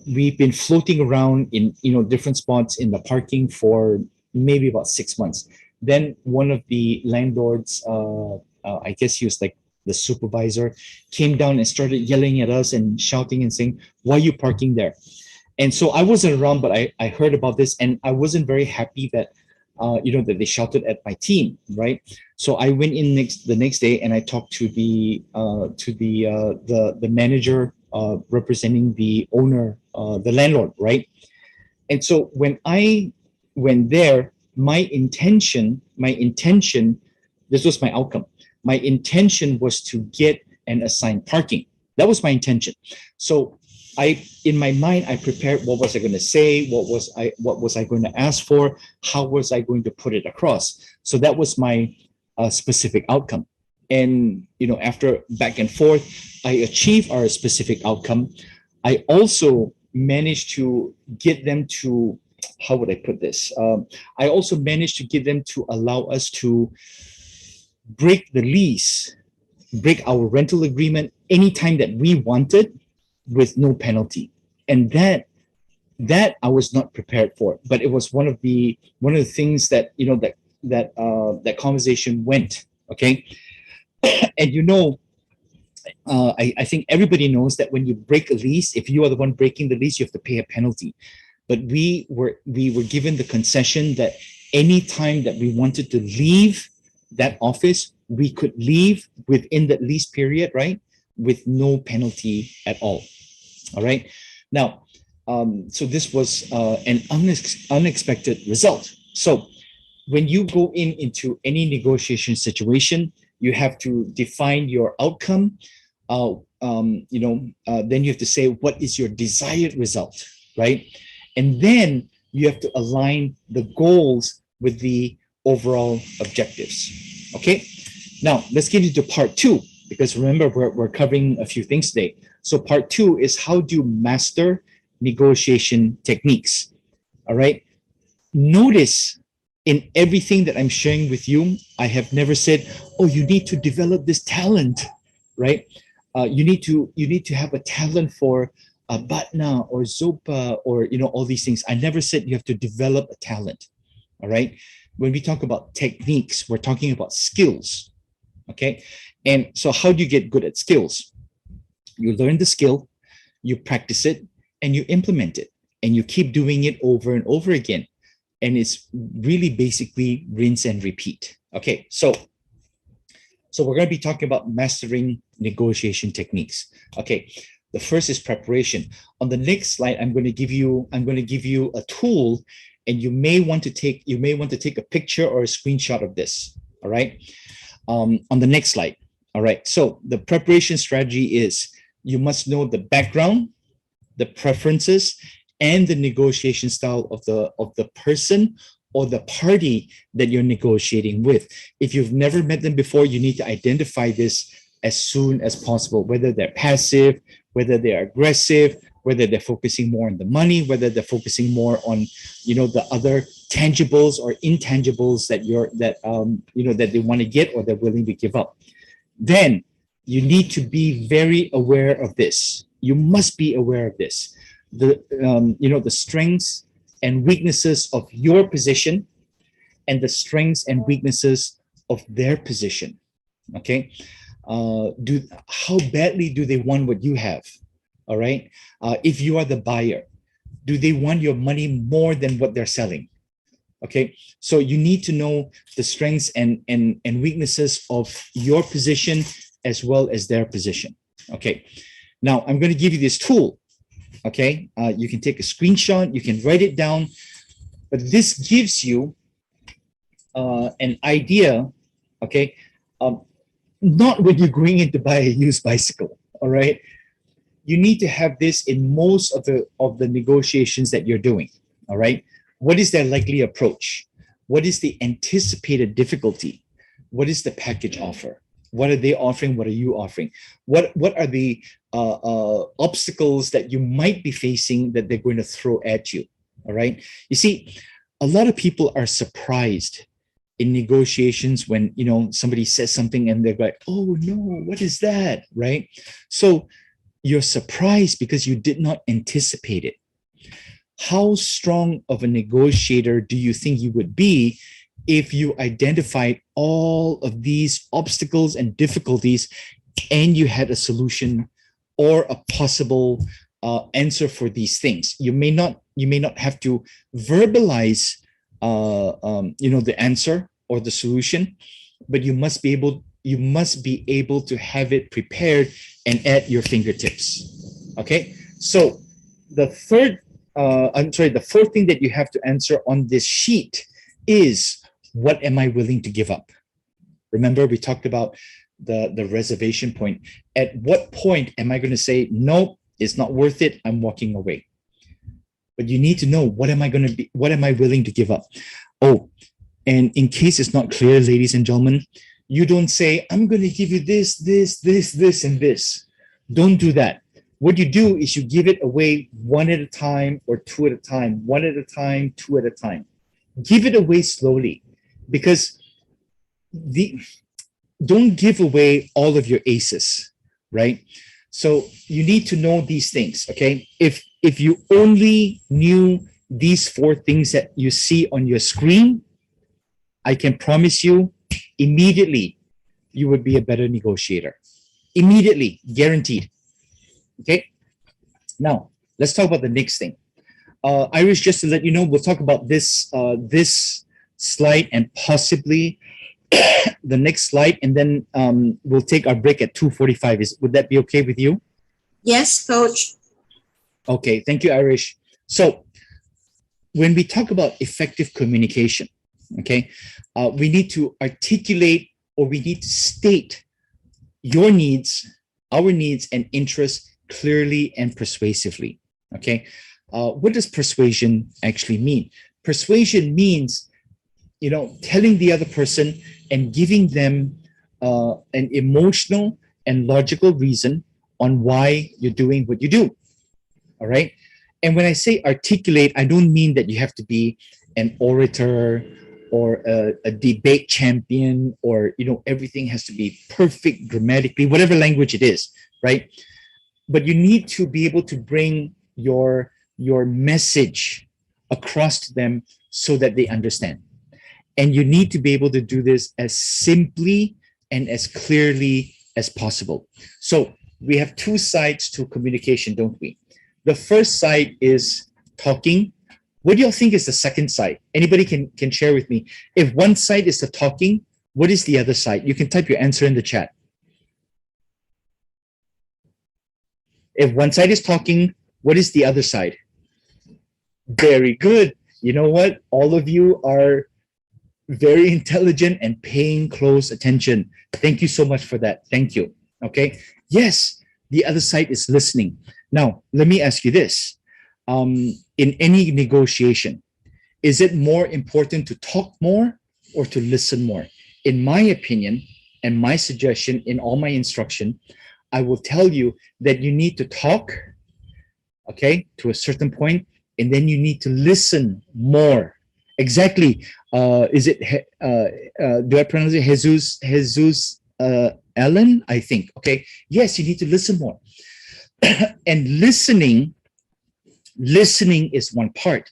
we've been floating around in different spots in the parking for maybe about 6 months. Then one of the landlords, I guess he was like the supervisor, came down and started yelling at us and shouting and saying, "Why are you parking there?" And so I wasn't around, but I heard about this, and I wasn't very happy that that they shouted at my team, right? So I went in the next day and I talked to the manager representing the owner, the landlord, right? And so when I went there, my intention, this was my outcome. My intention was to get and assign parking. That was my intention. So in my mind, I prepared what was I going to say, what was I going to ask for, how was I going to put it across. So that was my specific outcome. And after back and forth, I achieved our specific outcome. I also managed to get them to, how would I put this? I also managed to get them to allow us to break the lease, break our rental agreement anytime that we wanted, with no penalty. And that I was not prepared for, but it was one of the things that that conversation went. Okay. And I think everybody knows that when you break a lease, if you are the one breaking the lease, you have to pay a penalty. But we were given the concession that any time that we wanted to leave that office, we could leave within that lease period, right? With no penalty at all. All right. Now, so this was an unexpected result. So when you go into any negotiation situation, you have to define your outcome. Then you have to say, what is your desired result, right? And then you have to align the goals with the overall objectives. Okay. Now let's get into part 2, because remember, we're covering a few things today. So part 2 is how do you master negotiation techniques. All right. Notice in everything that I'm sharing with you, I have never said, oh, you need to develop this talent, right? You need to have a talent for Batna or Zopa or all these things. I never said you have to develop a talent. All right. when we talk about techniques, we're talking about skills. Okay. And so how do you get good at skills? You learn the skill, you practice it, and you implement it, and you keep doing it over and over again. And it's really basically rinse and repeat. Okay, so we're going to be talking about mastering negotiation techniques. Okay, the first is preparation. On the next slide, I'm going to give you a tool, and you may want to take a picture or a screenshot of this. All right, on the next slide. All right, so the preparation strategy is you must know the background, the preferences, and the negotiation style of the person or the party that you're negotiating with. If you've never met them before, you need to identify this as soon as possible, whether they're passive, whether they're aggressive, whether they're focusing more on the money, whether they're focusing more on, the other tangibles or intangibles that they want to get or they're willing to give up. Then you need to be very aware of this. You must be aware of this. The strengths and weaknesses of your position and the strengths and weaknesses of their position. Okay. How badly do they want what you have? All right. If you are the buyer, do they want your money more than what they're selling? Okay. So you need to know the strengths and weaknesses of your position as well as their position. Okay. Now I'm going to give you this tool. Okay, you can take a screenshot, you can write it down, but this gives you an idea. Okay, not when you're going in to buy a used bicycle. All right, you need to have this in most of the negotiations that you're doing. All right, what is their likely approach? What is the anticipated difficulty? What is the package offer? What are they offering? What are you offering? What are the obstacles that you might be facing that they're going to throw at you? All right. You see, a lot of people are surprised in negotiations when somebody says something and they're like, "Oh no, what is that?" Right? So you're surprised because you did not anticipate it. How strong of a negotiator do you think you would be if you identified all of these obstacles and difficulties and you had a solution or a possible answer for these things? You may not have to verbalize the answer or the solution, but you must be able to have it prepared and at your fingertips. Okay, so the fourth thing that you have to answer on this sheet is, what am I willing to give up? Remember, we talked about the reservation point. At what point am I going to say, "Nope, it's not worth it, I'm walking away"? But you need to know, what am I willing to give up? Oh, and in case it's not clear, ladies and gentlemen, you don't say, "I'm going to give you this, and this." Don't do that. What you do is you give it away one at a time or two at a time, one at a time, two at a time. Give it away slowly, because don't give away all of your aces, right? So you need to know these things. Okay, if you only knew these four things that you see on your screen, I can promise you, immediately you would be a better negotiator. Immediately, guaranteed. Okay, now let's talk about the next thing. Irish, just to let you know, we'll talk about this slide and possibly the next slide, and then we'll take our break at 2:45. Would that be okay with you? Yes, coach. Okay, thank you, Irish. So when we talk about effective communication, okay, we need to articulate, or we need to state your needs, our needs and interests clearly and persuasively. Okay, what does persuasion actually mean? Persuasion means, telling the other person and giving them an emotional and logical reason on why you're doing what you do. All right. And when I say articulate, I don't mean that you have to be an orator or a debate champion, or everything has to be perfect grammatically, whatever language it is, right? But you need to be able to bring your message across to them so that they understand. And you need to be able to do this as simply and as clearly as possible. So we have two sides to communication, don't we? The first side is talking. What do y'all think is the second side? Anybody can share with me. If one side is the talking, what is the other side? You can type your answer in the chat. If one side is talking, what is the other side? Very good. You know what? All of you are very intelligent and paying close attention. Thank you so much for that. Thank you. Okay. Yes, the other side is listening. Now, let me ask you this. In any negotiation, is it more important to talk more or to listen more? In my opinion and my suggestion in all my instruction, I will tell you that you need to talk, okay, to a certain point, and then you need to listen more. Exactly. Is it, do I pronounce it Jesus Ellen? I think. Okay. Yes, you need to listen more. And listening is one part.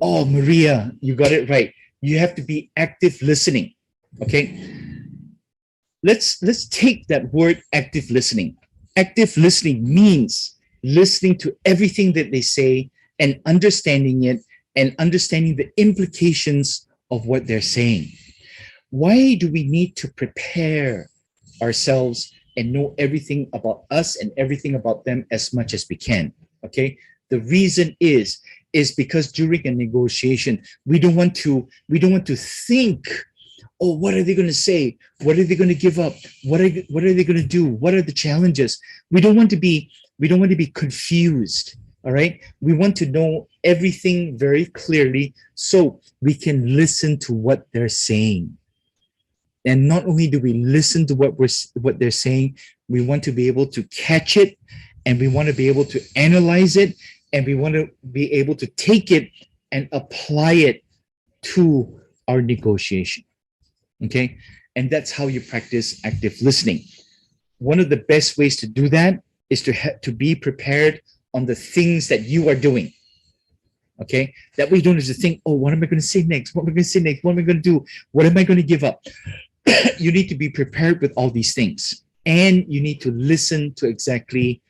Oh, Maria, you got it right. You have to be active listening. Okay. Let's take that word active listening. Active listening means listening to everything that they say and understanding it and understanding the implications of what they're saying. Why do we need to prepare ourselves and know everything about us and everything about them as much as we can? Okay. The reason is because during a negotiation, we don't want to think, oh, what are they going to say? What are they going to give up? What are they going to do? What are the challenges? We don't want to be confused. All right. We want to know everything very clearly so we can listen to what they're saying. And not only do we listen to what they're saying, we want to be able to catch it, and we want to be able to analyze it, and we want to be able to take it and apply it to our negotiation. Okay? And that's how you practice active listening. One of the best ways to do that is to be prepared on the things that you are doing. Okay? That way you don't have to think, oh, what am I going to say next? What am I going to say next? What am I going to do? What am I going to give up? You need to be prepared with all these things. And you need to listen exactly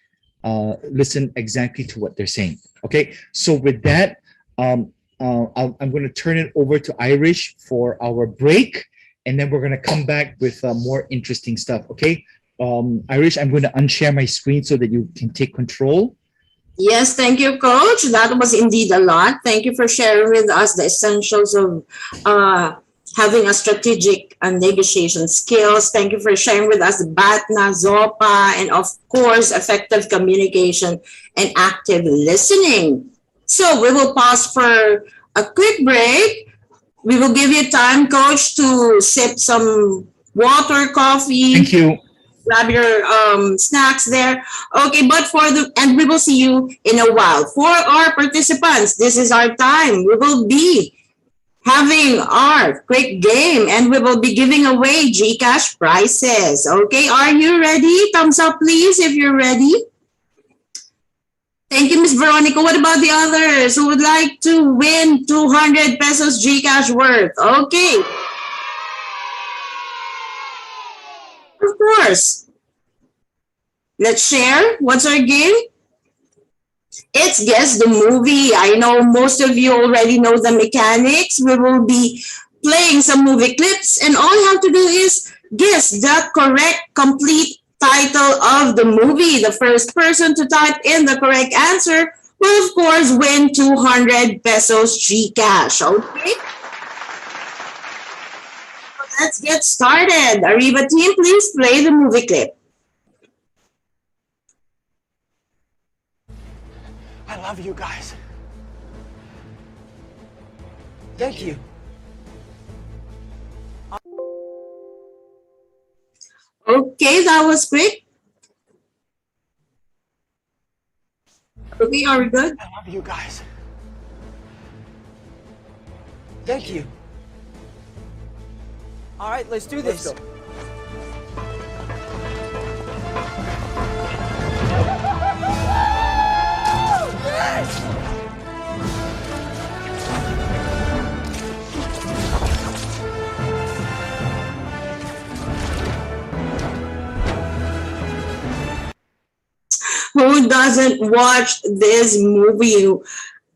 to what they're saying. Okay? So with that, I'm going to turn it over to Irish for our break. And then we're going to come back with more interesting stuff. Okay? Irish, I'm going to unshare my screen so that you can take control. Yes, thank you, Coach. That was indeed a lot. Thank you for sharing with us the essentials of having a strategic negotiation skills. Thank you for sharing with us BATNA, ZOPA, and of course, effective communication and active listening. So we will pause for a quick break. We will give you time, Coach, to sip some water, coffee. Thank you. Grab your snacks there. Okay, and we will see you in a while. For our participants, this is our time. We will be having our quick game and we will be giving away GCash prizes. Okay, are you ready? Thumbs up, please, if you're ready. Thank you, Miss Veronica. What about the others who would like to win 200 pesos GCash worth? Okay. Of course. Let's share. What's our game? It's Guess the Movie. I know most of you already know the mechanics. We will be playing some movie clips, and all you have to do is guess the correct, complete title of the movie. The first person to type in the correct answer will, of course, win 200 pesos GCash. Okay? Let's get started. Arriva team, please play the movie clip. I love you guys. Thank you. Okay, that was quick. Okay, are we good? I love you guys. Thank you. All right, let's do this. Let's go. Who doesn't watch this movie?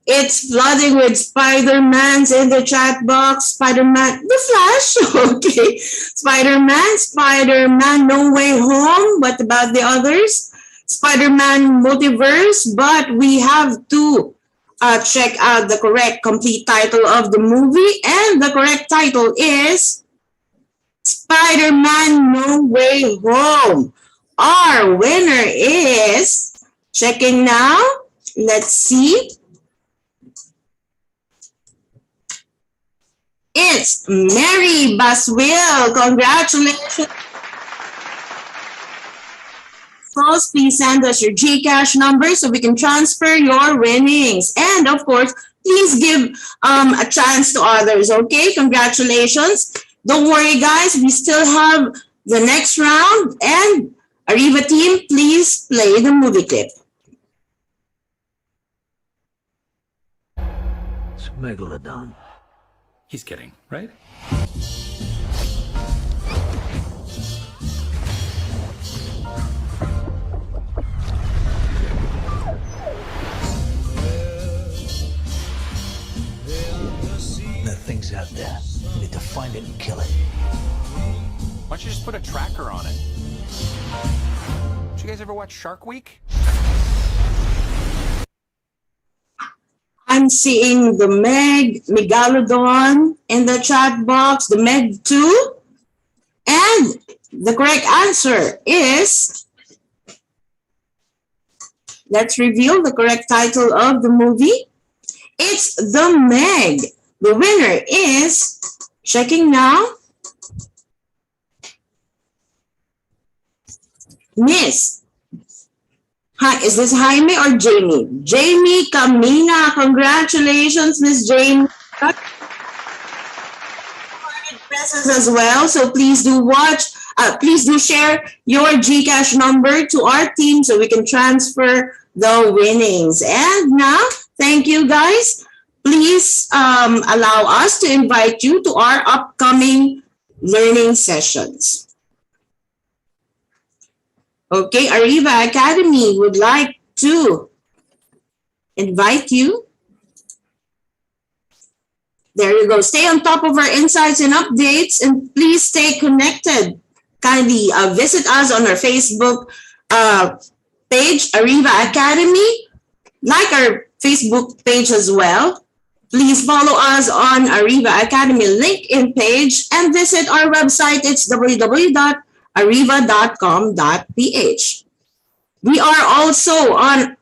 It's flooding with Spider-Mans in the chat box. Spider-Man, the Flash, okay. Spider-Man, No Way Home. What about the others? Spider-Man Multiverse, but we have to check out the correct complete title of the movie, and the correct title is Spider-Man No Way Home. Our winner is, checking now, let's see. It's Mary Baswell. Congratulations. Please send us your GCash number so we can transfer your winnings. And of course, please give a chance to others, okay? Congratulations. Don't worry, guys. We still have the next round. And Arriva team, please play the movie clip. It's Megalodon. He's kidding, right? That thing's out there. We need to find it and kill it. Why don't you just put a tracker on it? Did you guys ever watch Shark Week? I'm seeing the Megalodon in the chat box, the Meg 2. And the correct answer is, let's reveal the correct title of the movie. It's The Meg. The winner is, checking now, Miss. Hi, is this Jaime or Jamie? Jamie Camina. Congratulations, Miss Jamie. Presents as well. So please do please do share your GCash number to our team so we can transfer the winnings. And now, thank you guys. Please allow us to invite you to our upcoming learning sessions. Okay, Arriva Academy would like to invite you. There you go. Stay on top of our insights and updates, and please stay connected. Kindly visit us on our Facebook page, Arriva Academy. Like our Facebook page as well. Please follow us on Arriva Academy LinkedIn page and visit our website. It's www.arriva.com.ph. We are also on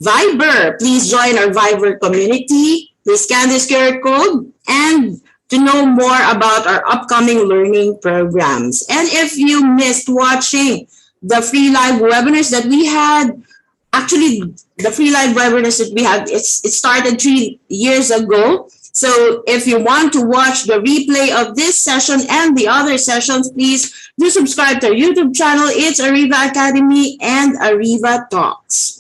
Viber. Please join our Viber community. Please scan this QR code and to know more about our upcoming learning programs. And if you missed watching the free live webinars that we had, actually the free live webinars that we had, it started 3 years ago. So if you want to watch the replay of this session and the other sessions, please do subscribe to our YouTube channel. It's Arriva Academy and Arriva Talks.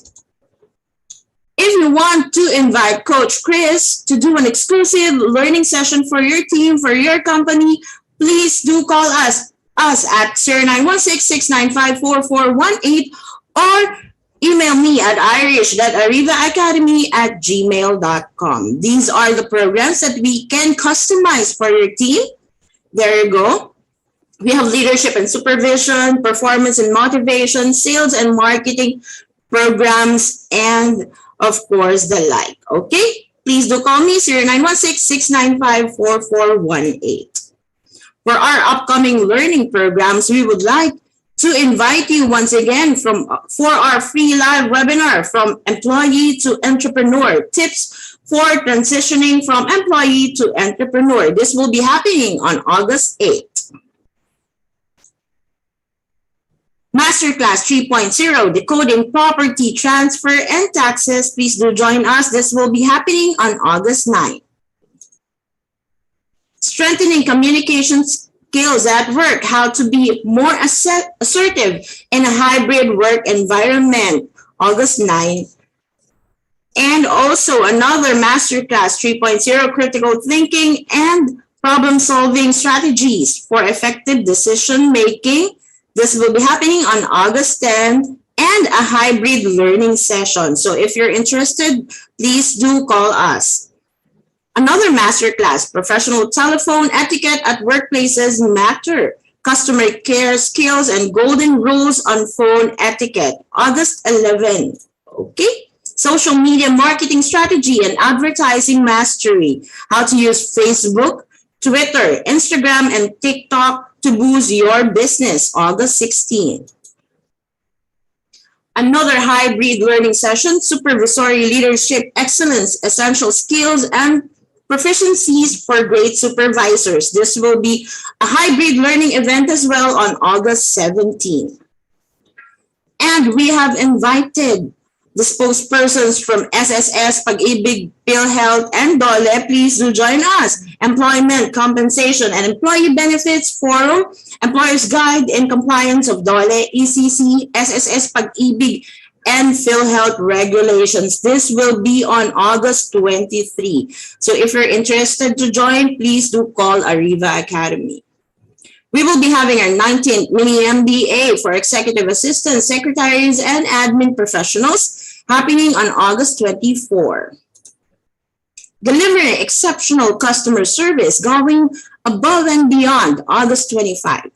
If you want to invite Coach Chris to do an exclusive learning session for your team, for your company, please do call us at 0916-695-4418 or email me at irish.arrivaacademy@gmail.com. These are the programs that we can customize for your team. There you go. We have leadership and supervision, performance and motivation, sales and marketing programs, and of course, the like. Okay? Please do call me 0916-695-4418. For our upcoming learning programs, we would like to invite you once again for our free live webinar from employee to entrepreneur, tips for transitioning from employee to entrepreneur. This will be happening on August 8th. Masterclass 3.0, Decoding Property Transfer and Taxes. Please do join us. This will be happening on August 9th. Strengthening communication skills at work, how to be more assertive in a hybrid work environment, August 9th. And also another Masterclass 3.0, Critical Thinking and Problem-Solving Strategies for Effective Decision Making. This will be happening on August 10th. and a hybrid learning session. So if you're interested, please do call us. Another masterclass, professional telephone etiquette at workplaces matter. Customer care skills and golden rules on phone etiquette, August 11. Okay. Social media marketing strategy and advertising mastery. How to use Facebook, Twitter, Instagram, and TikTok to boost your business, August 16. Another hybrid learning session, supervisory leadership excellence, essential skills and proficiencies for great supervisors. This will be a hybrid learning event as well on August 17. And we have invited the spokespersons from SSS, Pag-ibig, PhilHealth, and DOLE. Please do join us. Employment, Compensation, and Employee Benefits Forum, Employer's Guide in Compliance of DOLE, ECC, SSS, Pag-ibig, and PhilHealth regulations. This will be on August 23. So if you're interested to join, please do call ARIVA Academy. We will be having our 19th mini MBA for executive assistants, secretaries, and admin professionals happening on August 24. Delivering exceptional customer service, going above and beyond, August 25.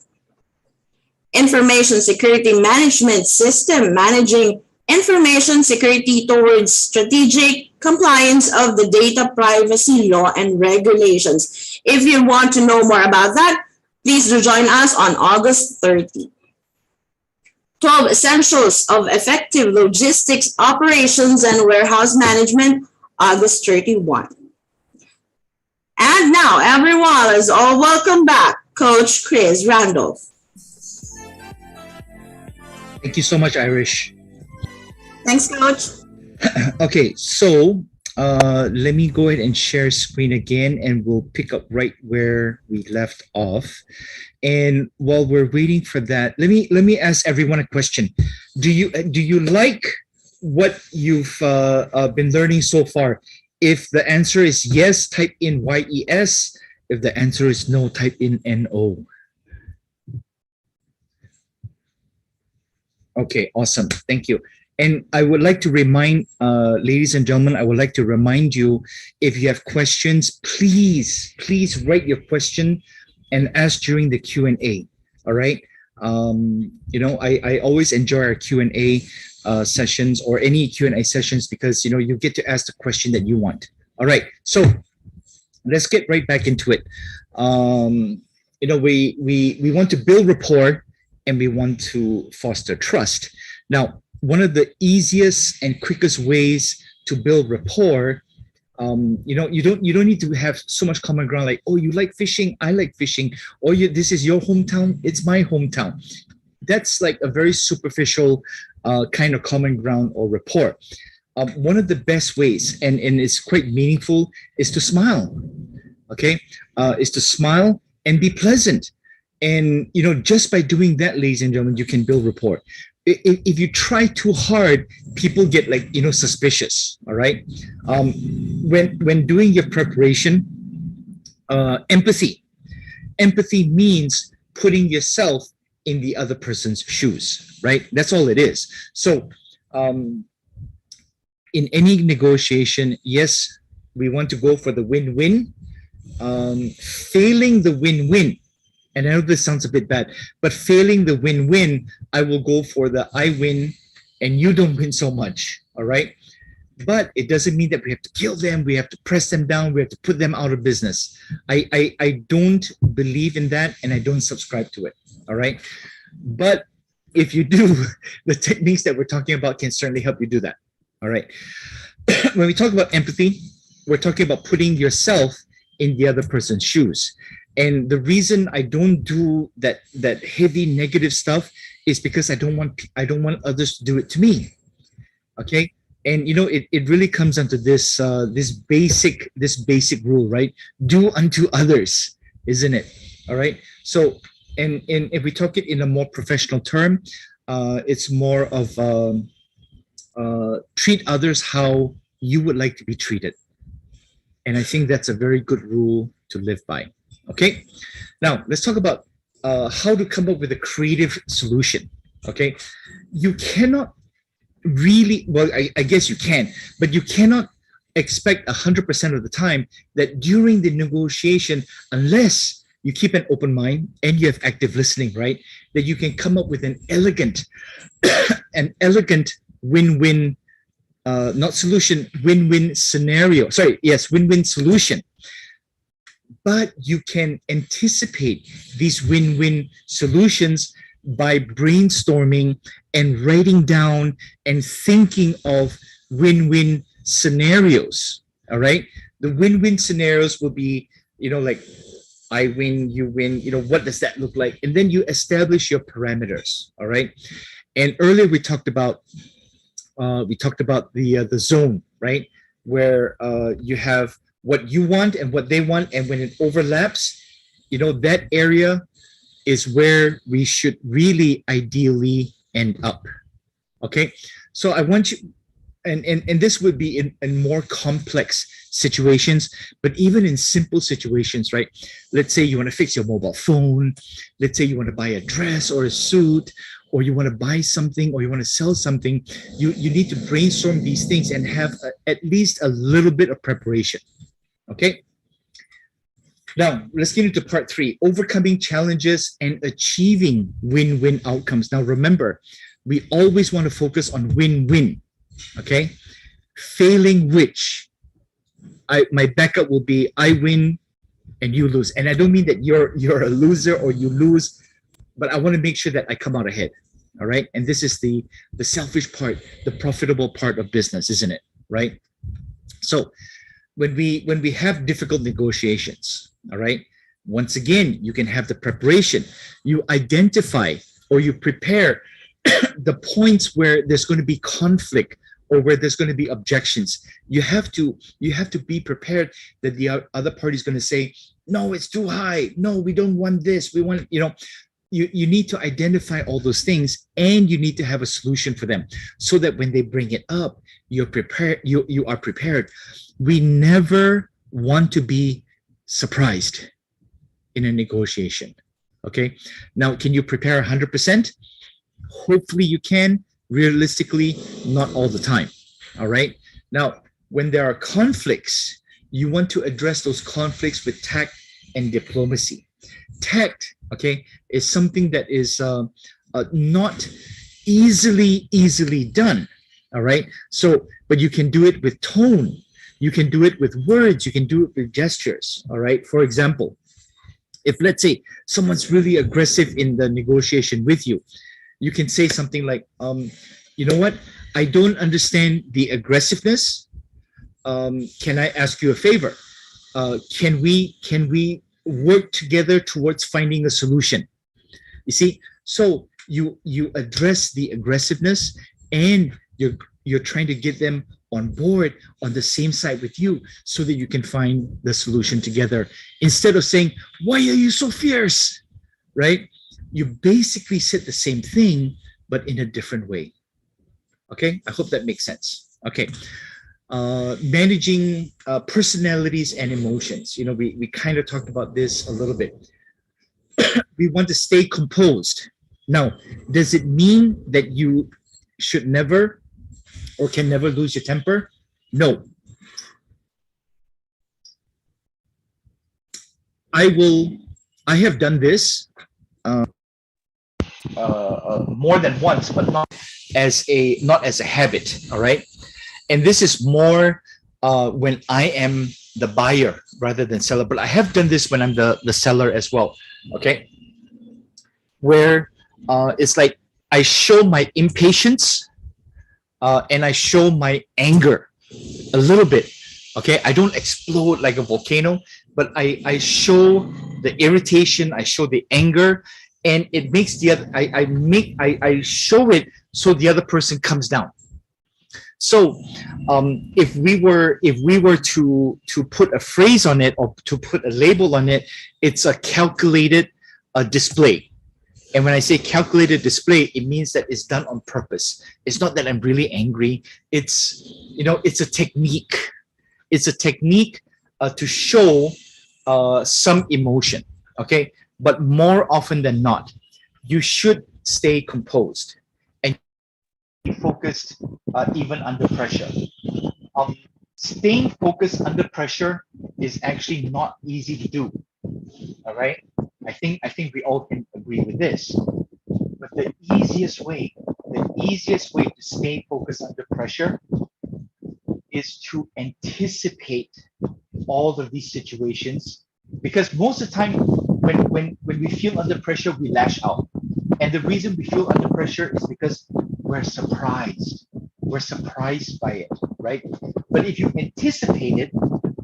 Information security management system, managing information security towards strategic compliance of the data privacy law and regulations. If you want to know more about that, please do join us on August 30. 12 Essentials of Effective Logistics Operations and Warehouse Management, August 31. And now, everyone is all welcome back, Coach Chris Randolph. Thank you so much, Irish. Thanks, Coach. Okay, so let me go ahead and share screen again, and we'll pick up right where we left off. And while we're waiting for that, let me ask everyone a question. Do you like what you've been learning so far? If the answer is yes, type in YES. If the answer is no, type in NO. Okay, awesome. Thank you. And I would like to remind, ladies and gentlemen, I would like to remind you, if you have questions, please write your question and ask during the Q&A. All right. You know, I always enjoy our Q&A sessions, or any Q&A sessions, because, you know, you get to ask the question that you want. All right. So let's get right back into it. You know, we want to build rapport, and we want to foster trust. Now, one of the easiest and quickest ways to build rapport, you know, you don't need to have so much common ground, like, oh, you like fishing, I like fishing, or this is your hometown, it's my hometown. That's like a very superficial kind of common ground or rapport. One of the best ways, and it's quite meaningful, is to smile. Okay, is to smile and be pleasant. And, you know, just by doing that, ladies and gentlemen, you can build rapport. If you try too hard, people get, like, you know, suspicious. All right. When doing your preparation, empathy means putting yourself in the other person's shoes, right? That's all it is. So in any negotiation, yes, we want to go for the win-win. Failing the win-win, and I know this sounds a bit bad, but failing the win-win, I will go for the I win and you don't win so much. All right. But it doesn't mean that we have to kill them. We have to press them down. We have to put them out of business. I don't believe in that, and I don't subscribe to it. All right. But if you do, the techniques that we're talking about can certainly help you do that. All right. When we talk about empathy, we're talking about putting yourself in the other person's shoes. And the reason I don't do that heavy negative stuff is because I don't want others to do it to me. Okay. And, you know, it really comes down to this basic rule, right? Do unto others, isn't it? All right. So, and if we talk it in a more professional term, it's more of treat others how you would like to be treated. And I think that's a very good rule to live by. Okay. Now let's talk about how to come up with a creative solution. Okay, you cannot really, well, I guess you can, but you cannot expect 100% of the time that during the negotiation, unless you keep an open mind and you have active listening, right, that you can come up with an elegant win-win, not solution, win-win scenario. Sorry, yes, win-win solution. But you can anticipate these win-win solutions by brainstorming and writing down and thinking of win-win scenarios. All right. The win-win scenarios will be, like I win, you win, what does that look like? And then you establish your parameters. All right. And earlier we talked about the zone, right? Where you have what you want and what they want. And when it overlaps, that area is where we should really ideally end up. Okay. So I want you, and this would be in more complex situations, but even in simple situations, right? Let's say you want to fix your mobile phone. Let's say you want to buy a dress or a suit, or you want to buy something, or you want to sell something. You need to brainstorm these things and have at least a little bit of preparation. Okay. Now, let's get into part 3, overcoming challenges and achieving win-win outcomes. Now, remember, we always want to focus on win-win, okay? Failing which, my backup will be I win and you lose. And I don't mean that you're a loser or you lose, but I want to make sure that I come out ahead, all right? And this is the selfish part, the profitable part of business, isn't it, right? So when we have difficult negotiations, all right, once again, you can have the preparation. You identify or you prepare the points where there's going to be conflict or where there's going to be objections. You have to be prepared that the other party is going to say, no, it's too high. No, we don't want this. We want, you need to identify all those things, and you need to have a solution for them so that when they bring it up, you're prepared. You are prepared. We never want to be surprised in a negotiation. Okay. Now, can you prepare 100%? Hopefully you can. Realistically, not all the time. All right. Now, when there are conflicts, you want to address those conflicts with tact and diplomacy. Tact, okay, is something that is not easily done. All right. So, but you can do it with tone. You can do it with words. You can do it with gestures. All right. For example, if let's say someone's really aggressive in the negotiation with you, you can say something like, you know what? I don't understand the aggressiveness. Can I ask you a favor? Can we work together towards finding a solution? You see, so you address the aggressiveness, and you're trying to get them on board on the same side with you so that you can find the solution together. Instead of saying, why are you so fierce? Right? You basically said the same thing, but in a different way. Okay, I hope that makes sense. Okay, managing personalities and emotions. We kind of talked about this a little bit. We want to stay composed. Now, does it mean that you should never or can never lose your temper? No. I have done this more than once, but not as a habit. All right. And this is more when I am the buyer rather than seller, but I have done this when I'm the seller as well. Okay. Where it's like I show my impatience and I show my anger a little bit. Okay. I don't explode like a volcano, but I show the irritation, I show the anger, and it makes the other, I show it so the other person comes down. So if we were to put a phrase on it or to put a label on it, it's a calculated display. And when I say calculated display, it means that it's done on purpose. It's not that I'm really angry. It's a technique. It's a technique to show some emotion. Okay, but more often than not, you should stay composed and focused even under pressure. Staying focused under pressure is actually not easy to do. All right, I think we all can agree with this. But the easiest way to stay focused under pressure is to anticipate all of these situations, because most of the time when we feel under pressure, we lash out. And the reason we feel under pressure is because we're surprised. We're surprised by it, right? But if you anticipate it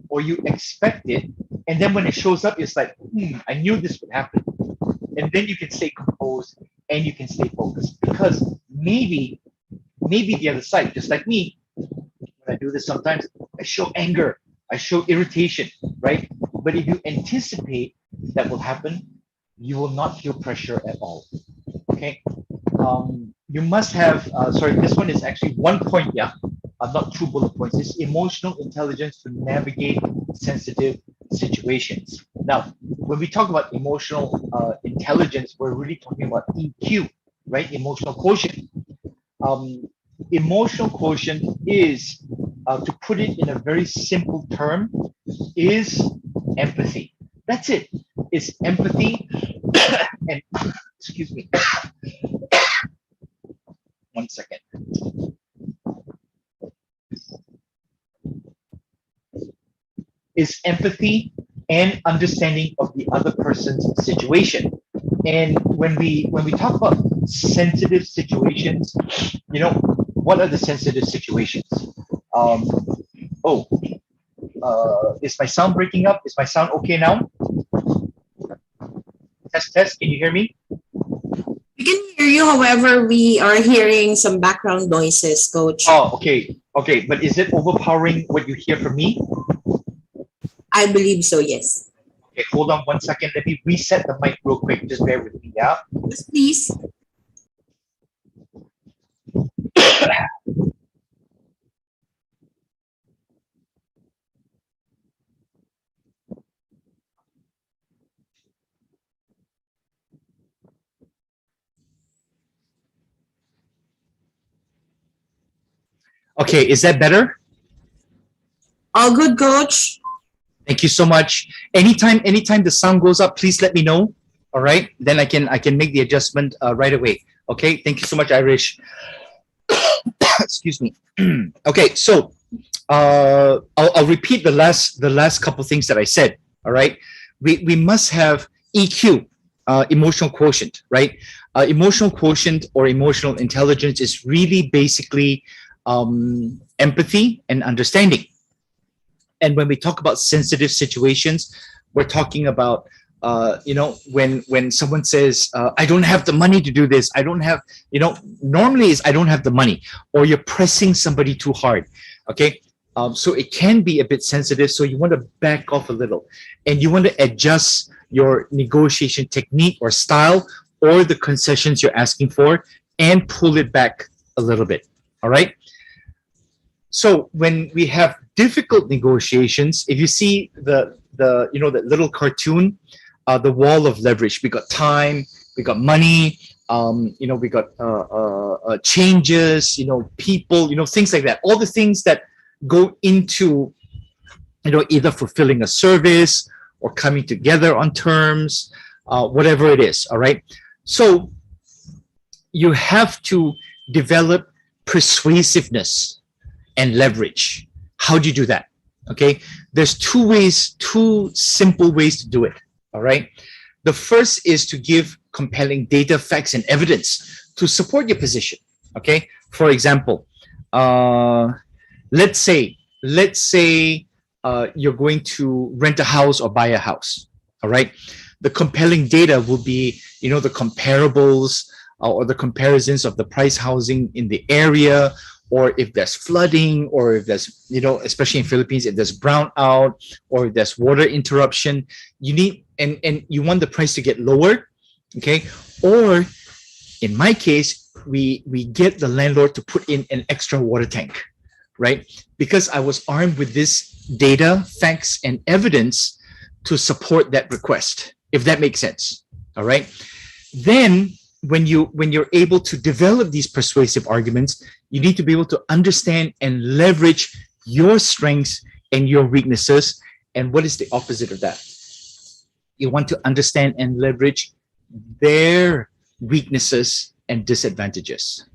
or you expect it, and then when it shows up, it's like, I knew this would happen. And then you can stay composed and you can stay focused, because maybe the other side, just like me, when I do this sometimes, I show anger, I show irritation, right? But if you anticipate that will happen, you will not feel pressure at all, okay? You must have, sorry, this one is actually 1 point, yeah, not 2 bullet points. It's emotional intelligence to navigate sensitive situations. Now, when we talk about emotional intelligence, we're really talking about EQ, right? Emotional quotient. Emotional quotient is, to put it in a very simple term, is empathy. That's it. It's empathy and, excuse me, 1 second. Is empathy and understanding of the other person's situation. And when we talk about sensitive situations, you know, what are the sensitive situations? Is my sound breaking up? Is my sound okay now? Test, can you hear me? We can hear you, however, we are hearing some background noises, Coach. Oh, okay. Okay, but is it overpowering what you hear from me? I believe so, yes. Okay, hold on 1 second. Let me reset the mic real quick. Just bear with me, yeah? Yes, please. Okay, is that better? All good, Coach. Thank you so much. Anytime the sound goes up, please let me know. All right, then I can make the adjustment right away. Okay, thank you so much, Irish. Excuse me. Okay, so I'll repeat the last couple things that I said. All right, we must have EQ, emotional quotient, right? Emotional quotient or emotional intelligence is really basically empathy and understanding. And when we talk about sensitive situations, we're talking about, when someone says, I don't have the money to do this, I don't have, normally is I don't have the money, or you're pressing somebody too hard, okay? So it can be a bit sensitive, so you want to back off a little, and you want to adjust your negotiation technique or style or the concessions you're asking for and pull it back a little bit, all right? So when we have difficult negotiations, if you see the that little cartoon, the wall of leverage, we got time, we got money, we got changes, people, things like that. All the things that go into, either fulfilling a service or coming together on terms, whatever it is. All right. So you have to develop persuasiveness and leverage. How do you do that? Okay, there's two simple ways to do it. All right, the first is to give compelling data, facts, and evidence to support your position. Okay, for example, let's say you're going to rent a house or buy a house. All right, the compelling data will be the comparables or the comparisons of the price housing in the area, or if there's flooding, or if there's, especially in Philippines, if there's brownout, or if there's water interruption, you need, and you want the price to get lower, okay? Or in my case, we get the landlord to put in an extra water tank, right? Because I was armed with this data, facts, and evidence to support that request, if that makes sense, all right? Then when you're able to develop these persuasive arguments, you need to be able to understand and leverage your strengths and your weaknesses. And what is the opposite of that? You want to understand and leverage their weaknesses and disadvantages,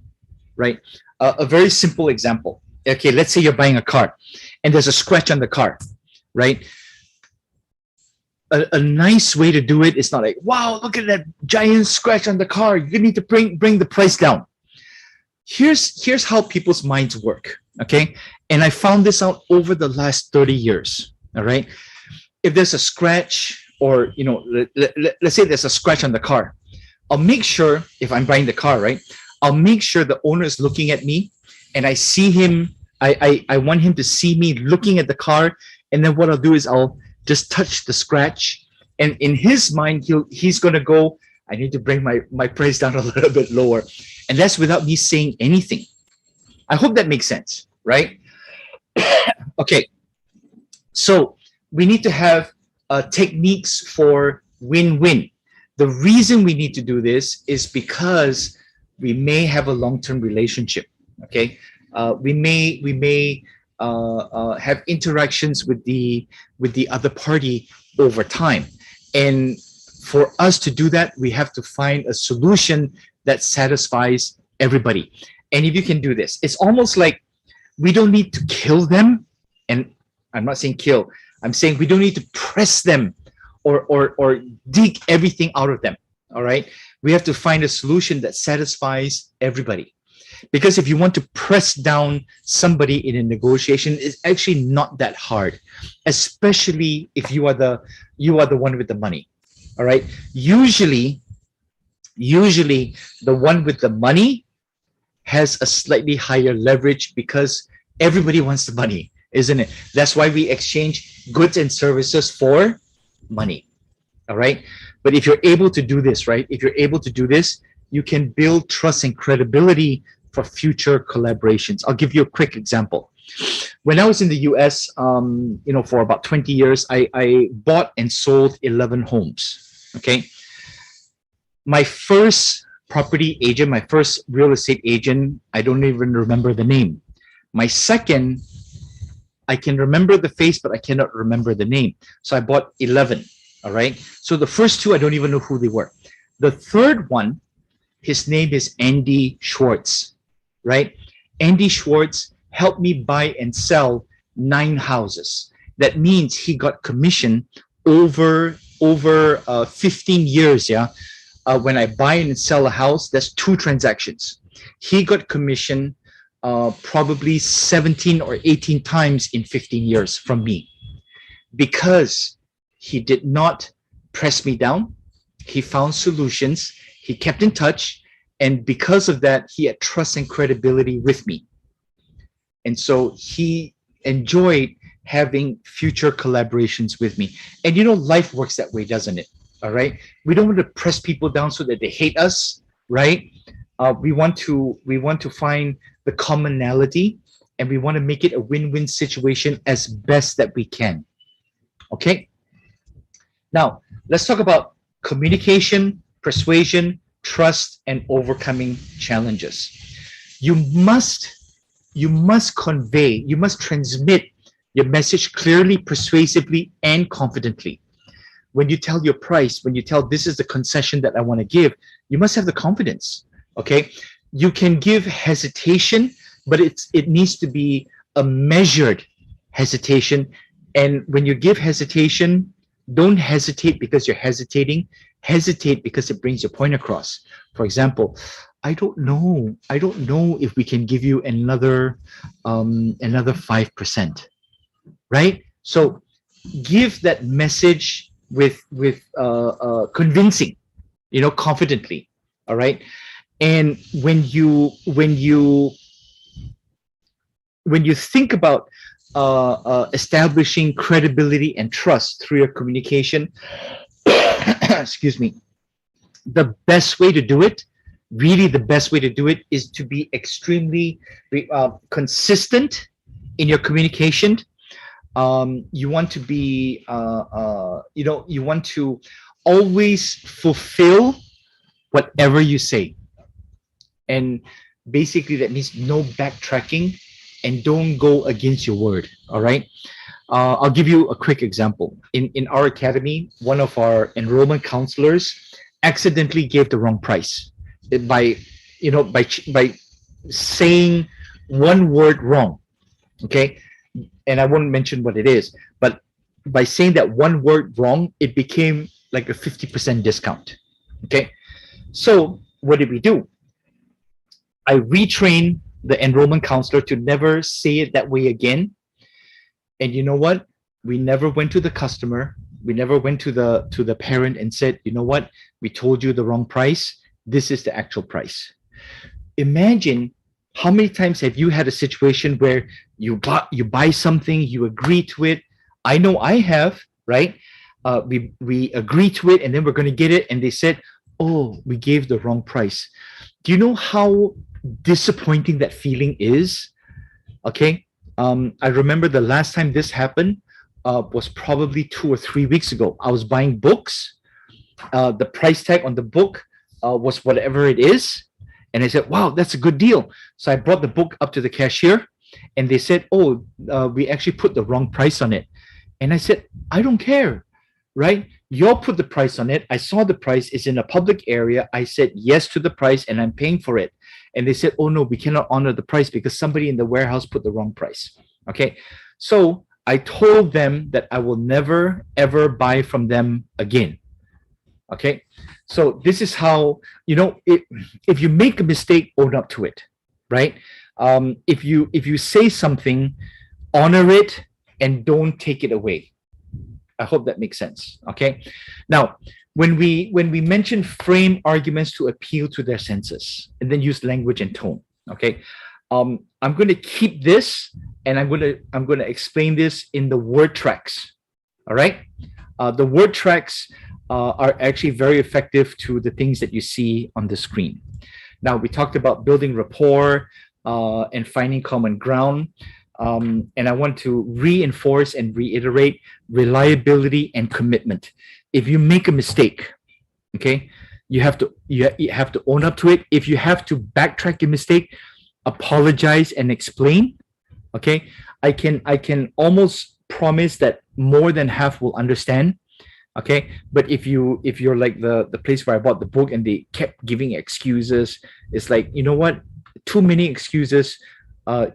right? A very simple example. Okay, let's say you're buying a car and there's a scratch on the car, right? A nice way to do it is not like, wow, look at that giant scratch on the car. You need to bring the price down. Here's how people's minds work, okay? And I found this out over the last 30 years, all right? If there's a scratch, or, you know, let's say there's a scratch on the car, I'll make sure, if I'm buying the car, right, I'll make sure the owner is looking at me and I see him, I want him to see me looking at the car. And then what I'll do is I'll just touch the scratch, and in his mind, he's going to go, I need to bring my price down a little bit lower. And that's without me saying anything. I hope that makes sense, right? Okay. So we need to have techniques for win-win. The reason we need to do this is because we may have a long-term relationship. Okay, we may have interactions with the other party over time, and for us to do that, we have to find a solution that satisfies everybody. And if you can do this, it's almost like we don't need to kill them. And I'm not saying kill. I'm saying we don't need to press them or dig everything out of them. All right. We have to find a solution that satisfies everybody. Because if you want to press down somebody in a negotiation, it's actually not that hard, especially if you are the one with the money. All right. Usually the one with the money has a slightly higher leverage because everybody wants the money, isn't it? That's why we exchange goods and services for money. All right. But if you're able to do this, right? If you're able to do this, you can build trust and credibility for future collaborations. I'll give you a quick example. When I was in the US, for about 20 years, I bought and sold 11 homes. Okay. My first property agent, my first real estate agent, I don't even remember the name. My second, I can remember the face, but I cannot remember the name. So I bought 11. All right. So the first two, I don't even know who they were. The third one, his name is Andy Schwartz, right? Andy Schwartz helped me buy and sell 9 houses. That means he got commission over 15 years. Yeah. When I buy and sell a house, that's 2 transactions. He got commission probably 17 or 18 times in 15 years from me, because he did not press me down. He found solutions. He kept in touch. And because of that, he had trust and credibility with me. And so he enjoyed having future collaborations with me. And life works that way, doesn't it? All right. We don't want to press people down so that they hate us, right? We want to find the commonality, and we want to make it a win-win situation as best that we can. Okay. Now, let's talk about communication, persuasion, trust, and overcoming challenges. You must transmit your message clearly, persuasively, and confidently. When you tell your price, when you tell this is the concession that I want to give, you must have the confidence. Okay. You can give hesitation, but it needs to be a measured hesitation. And when you give hesitation, don't hesitate because you're hesitating. Hesitate because it brings your point across. For example, I don't know if we can give you another 5%, right? So give that message with convincing, confidently. All right. And when you think about establishing credibility and trust through your communication, excuse me, the best way to do it, really the best way to do it, is to be extremely consistent in your communication. You want to be, you want to always fulfill whatever you say. And basically that means no backtracking and don't go against your word. All right. I'll give you a quick example. In our academy, one of our enrollment counselors accidentally gave the wrong price by, by saying one word wrong. Okay. And I won't mention what it is, but by saying that one word wrong, it became like a 50% discount. Okay. So what did we do? I retrained the enrollment counselor to never say it that way again. And you know what? We never went to the customer. We never went to the parent and said, you know what? We told you the wrong price. This is the actual price. Imagine how many times have you had a situation where you buy something, you agree to it. I know I have, right? We agree to it, and then we're going to get it, and they said, oh, we gave the wrong price. Do you know how disappointing that feeling is? Okay. I remember the last time this happened was probably 2 or 3 weeks ago. I was buying books. The price tag on the book was whatever it is. And I said, wow, that's a good deal. So I brought the book up to the cashier, and they said, oh, we actually put the wrong price on it. And I said, I don't care, right? Y'all put the price on it. I saw the price. It's in a public area. I said yes to the price, and I'm paying for it. And they said, oh, no, we cannot honor the price because somebody in the warehouse put the wrong price. Okay. So I told them that I will never, ever buy from them again. Okay. So this is how, if you make a mistake, own up to it, right? If you say something, honor it and don't take it away. I hope that makes sense. Okay. Now, when we mention frame arguments to appeal to their senses and then use language and tone. Okay. I'm going to keep this, and I'm going to explain this in the word tracks. All right. The word tracks are actually very effective to the things that you see on the screen. Now, we talked about building rapport and finding common ground. And I want to reinforce and reiterate reliability and commitment. If you make a mistake, okay, you have to own up to it. If you have to backtrack your mistake, apologize and explain. Okay, I can almost promise that more than half will understand. Okay, but if you're like the place where I bought the book and they kept giving excuses, it's like, you know what? Too many excuses.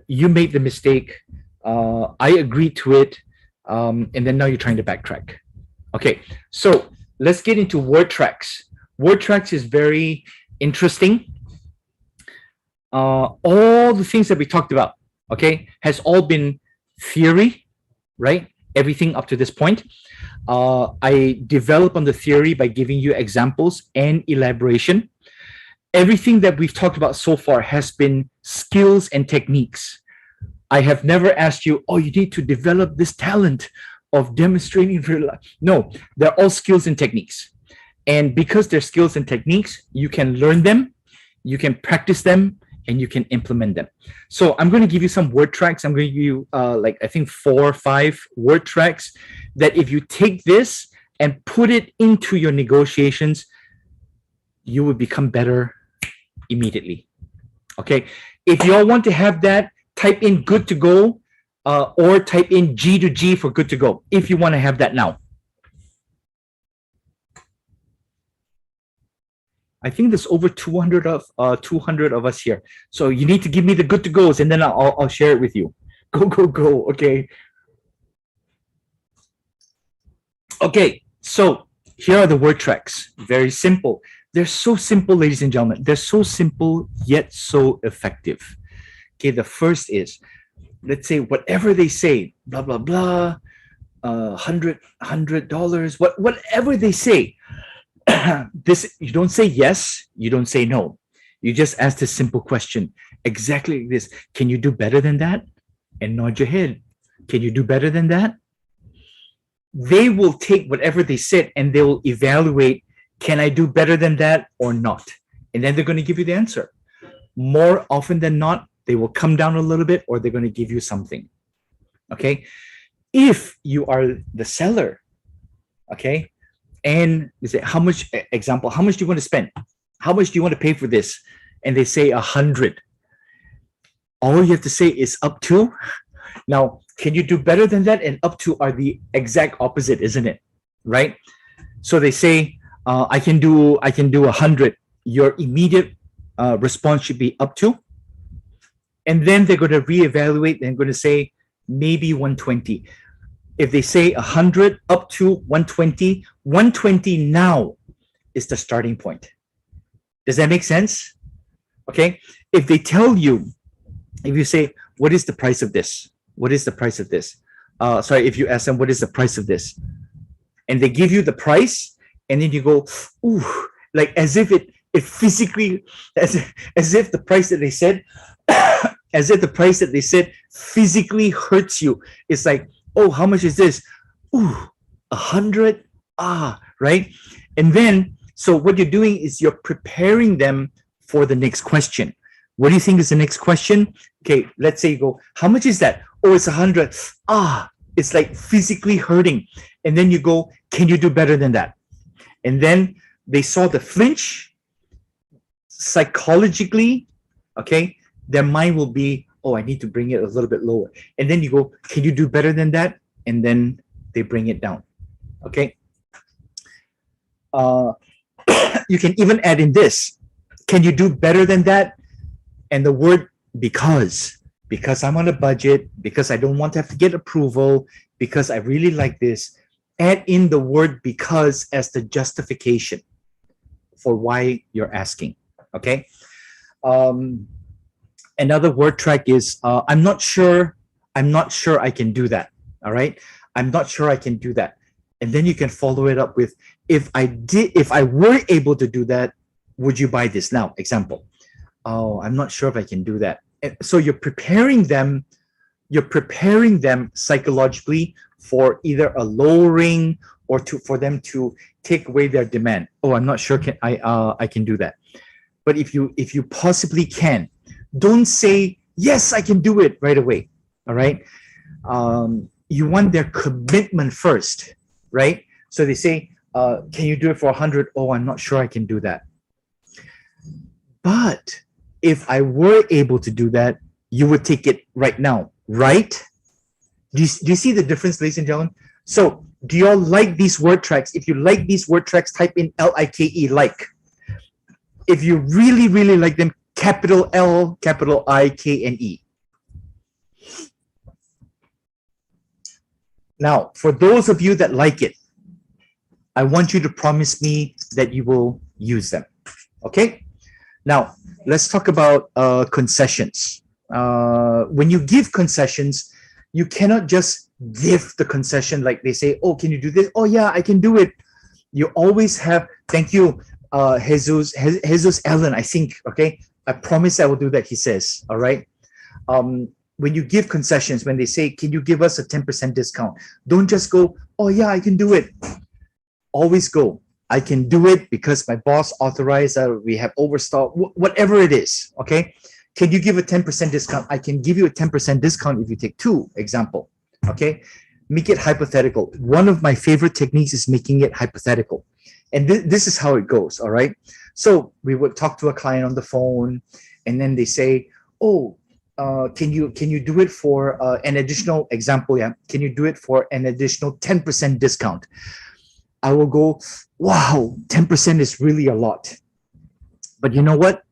You made the mistake. I agreed to it, and then now you're trying to backtrack. Okay, so let's get into word tracks. Word tracks is very interesting. All the things that we talked about, okay, has all been theory, right? Everything up to this point. I develop on the theory by giving you examples and elaboration. Everything that we've talked about so far has been skills and techniques. I have never asked you, oh, you need to develop this talent of demonstrating real life. No, they're all skills and techniques. And because they're skills and techniques, you can learn them, you can practice them, and you can implement them. So I'm going to give you some word tracks. I'm going to give you I think 4 or 5 word tracks that if you take this and put it into your negotiations, you will become better immediately. Okay. If you all want to have that, type in good to go or type in G to G for good to go if you want to have that now. I think there's over 200 of us here. So you need to give me the good to goes, and then I'll share it with you. Go. Okay. Okay. So here are the word tracks. Very simple. They're so simple, ladies and gentlemen. They're so simple, yet so effective. Okay. The first is, let's say whatever they say, blah, blah, blah, $100, whatever they say. This, you don't say yes, you don't say no. You just ask this simple question, exactly like this. Can you do better than that? And nod your head. Can you do better than that? They will take whatever they said and they will evaluate, can I do better than that or not? And then they're going to give you the answer. More often than not, they will come down a little bit or they're going to give you something. Okay. If you are the seller, okay, and they say, how much, example, how much do you want to spend? how much do you want to pay for this? And they say 100. All you have to say is up to. Now, can you do better than that? And up to are the exact opposite, isn't it? Right? So they say, I can do 100. Your immediate response should be up to. And then they're going to reevaluate. They're going to say maybe 120. If they say 100 up to 120, 120 now is the starting point. Does that make sense? Okay. If they tell you, if you say, what is the price of this? What is the price of this? If you ask them, what is the price of this? And they give you the price, and then you go, ooh, like as if it physically, as if the price that they said, as if the price that they said physically hurts you. It's like, oh, how much is this? Ooh, 100? Right? And then, so what you're doing is you're preparing them for the next question. What do you think is the next question? Okay, let's say you go, how much is that? Oh, it's 100. It's like physically hurting. And then you go, can you do better than that? And then they saw the flinch. Psychologically, okay, their mind will be, oh, I need to bring it a little bit lower. And then you go, can you do better than that? And then they bring it down. Okay. You can even add in this. Can you do better than that? And the word because I'm on a budget, because I don't want to have to get approval, because I really like this. Add in the word because as the justification for why you're asking. Okay. Another word track is I'm not sure I can do that. All right. I'm not sure I can do that. And then you can follow it up with, if I were able to do that, would you buy this now? Example. Oh, I'm not sure if I can do that. And so you're preparing them psychologically for either a lowering or for them to take away their demand. Oh, I'm not sure I can do that. But if you possibly can, don't say, yes, I can do it right away. All right. You want their commitment first, right? So they say, can you do it for 100? Oh, I'm not sure I can do that. But if I were able to do that, you would take it right now, right? Do you see the difference, ladies and gentlemen? So do you all like these word tracks? If you like these word tracks, type in L-I-K-E, like. If you really, really like them, capital L, capital I-K-N-E. Now, for those of you that like it, I want you to promise me that you will use them. Okay? Now, let's talk about concessions. When you give concessions, you cannot just give the concession like they say, oh, can you do this? Oh, yeah, I can do it. You always have, thank you, Jesus Allen, I think, okay? I promise I will do that, he says, all right? When you give concessions, when they say, can you give us a 10% discount? Don't just go, oh, yeah, I can do it. Always go, I can do it because my boss authorized, we have overstock, whatever it is, okay? Can you give a 10% discount? I can give you a 10% discount if you take two, example, okay? Make it hypothetical. One of my favorite techniques is making it hypothetical. And this is how it goes, all right? So we would talk to a client on the phone, and then they say, oh, can you do it for an additional example? Yeah, can you do it for an additional 10% discount? I will go, wow, 10% is really a lot. But you know what?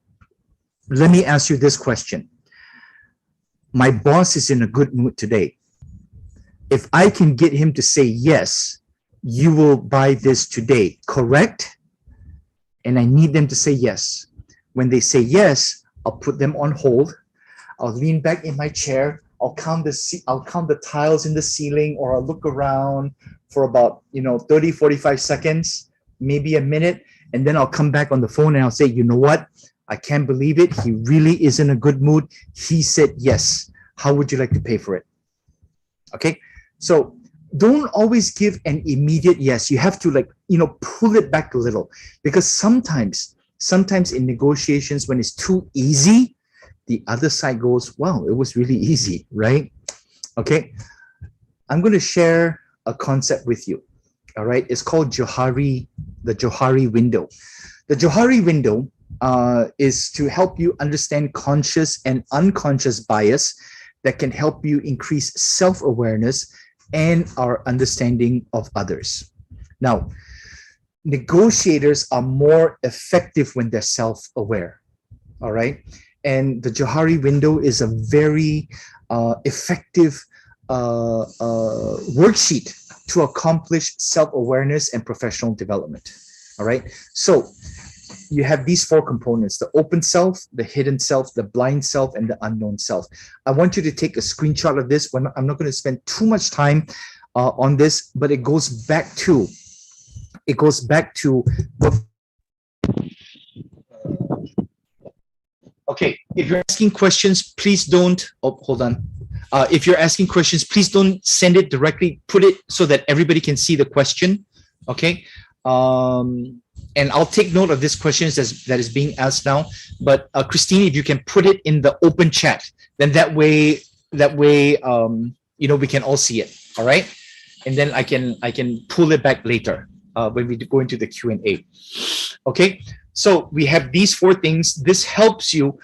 Let me ask you this question. My boss is in a good mood today. If I can get him to say yes, you will buy this today, correct? And I need them to say yes. When they say yes, I'll put them on hold. I'll lean back in my chair. I'll count the tiles in the ceiling, or I'll look around for about 30, 45 seconds, maybe a minute, and then I'll come back on the phone and I'll say, you know what? I can't believe it. He really is in a good mood. He said yes. How would you like to pay for it? Okay. So don't always give an immediate yes. You have to pull it back a little, because sometimes in negotiations, when it's too easy, the other side goes, wow, it was really easy, right? Okay. I'm going to share a concept with you. All right. It's called the Johari window. The Johari window is to help you understand conscious and unconscious bias that can help you increase self-awareness and our understanding of others. Now, negotiators are more effective when they're self-aware, all right? And the Johari window is a very effective worksheet to accomplish self-awareness and professional development, all right? So you have these four components: the open self, the hidden self, the blind self, and the unknown self. I want you to take a screenshot of this. I'm not going to spend too much time on this, but it goes back to what. Okay, if you're asking questions, please don't. Oh, hold on. If you're asking questions, please don't send it directly. Put it so that everybody can see the question. Okay. And I'll take note of this question that is being asked now. But Christine, if you can put it in the open chat, then that way, we can all see it. All right. And then I can pull it back later when we go into the Q&A. Okay. So we have these four things. This helps you.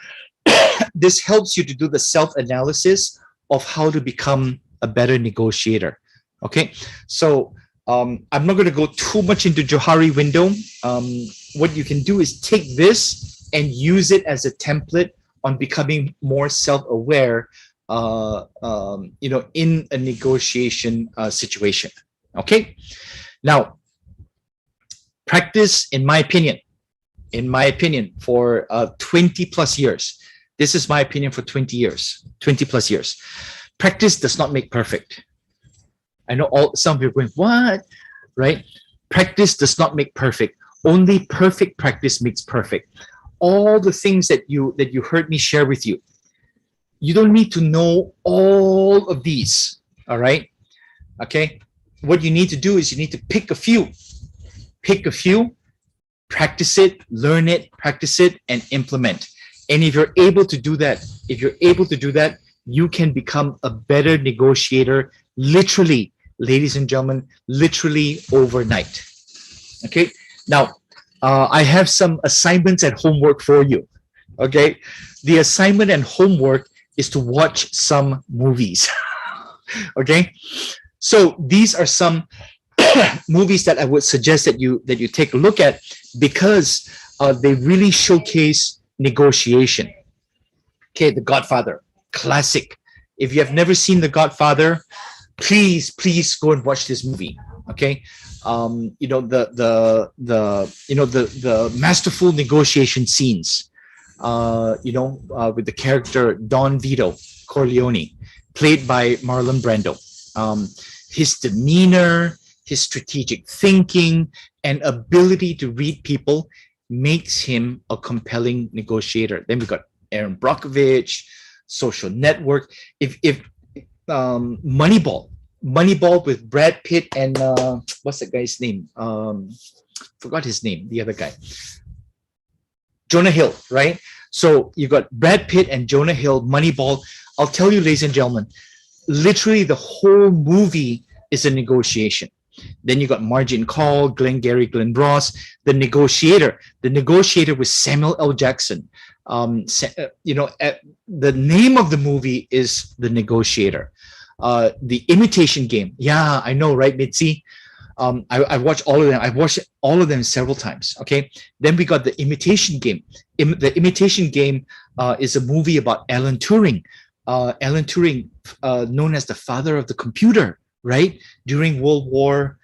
This helps you to do the self-analysis of how to become a better negotiator. Okay. So I'm not going to go too much into Johari window. What you can do is take this and use it as a template on becoming more self-aware, in a negotiation situation. Okay. Now, practice, in my opinion, for 20 plus years. This is my opinion for 20 plus years. Practice does not make perfect. I know some people are going, what? Right? Practice does not make perfect. Only perfect practice makes perfect. All the things that you heard me share with you, you don't need to know all of these. All right? Okay? What you need to do is you need to pick a few. Practice it, learn it, practice it, and implement. And if you're able to do that, you can become a better negotiator, literally, ladies and gentlemen, literally overnight. Okay. Now, I have some assignments and homework for you. Okay. The assignment and homework is to watch some movies. Okay. So these are some movies that I would suggest that you take a look at, because they really showcase negotiation. Okay, The Godfather, classic. If you have never seen The Godfather, please go and watch this movie. Okay, the masterful negotiation scenes. With the character Don Vito Corleone, played by Marlon Brando. His demeanor, his strategic thinking, and ability to read people makes him a compelling negotiator. Then we got Aaron Brockovich, Social Network. If Moneyball with Brad Pitt and what's that guy's name? Forgot his name. The other guy, Jonah Hill, right? So you got Brad Pitt and Jonah Hill. Moneyball. I'll tell you, ladies and gentlemen, literally the whole movie is a negotiation. Then you got Margin Call, Glengarry Glen Ross, The Negotiator. The Negotiator with Samuel L. Jackson. The name of the movie is The Negotiator. The Imitation Game. Yeah, I know, right, Mitzi? I watched all of them. I've watched all of them several times. Okay. Then we got The Imitation Game. The Imitation Game is a movie about Alan Turing. Alan Turing, known as the father of the computer, right? During World War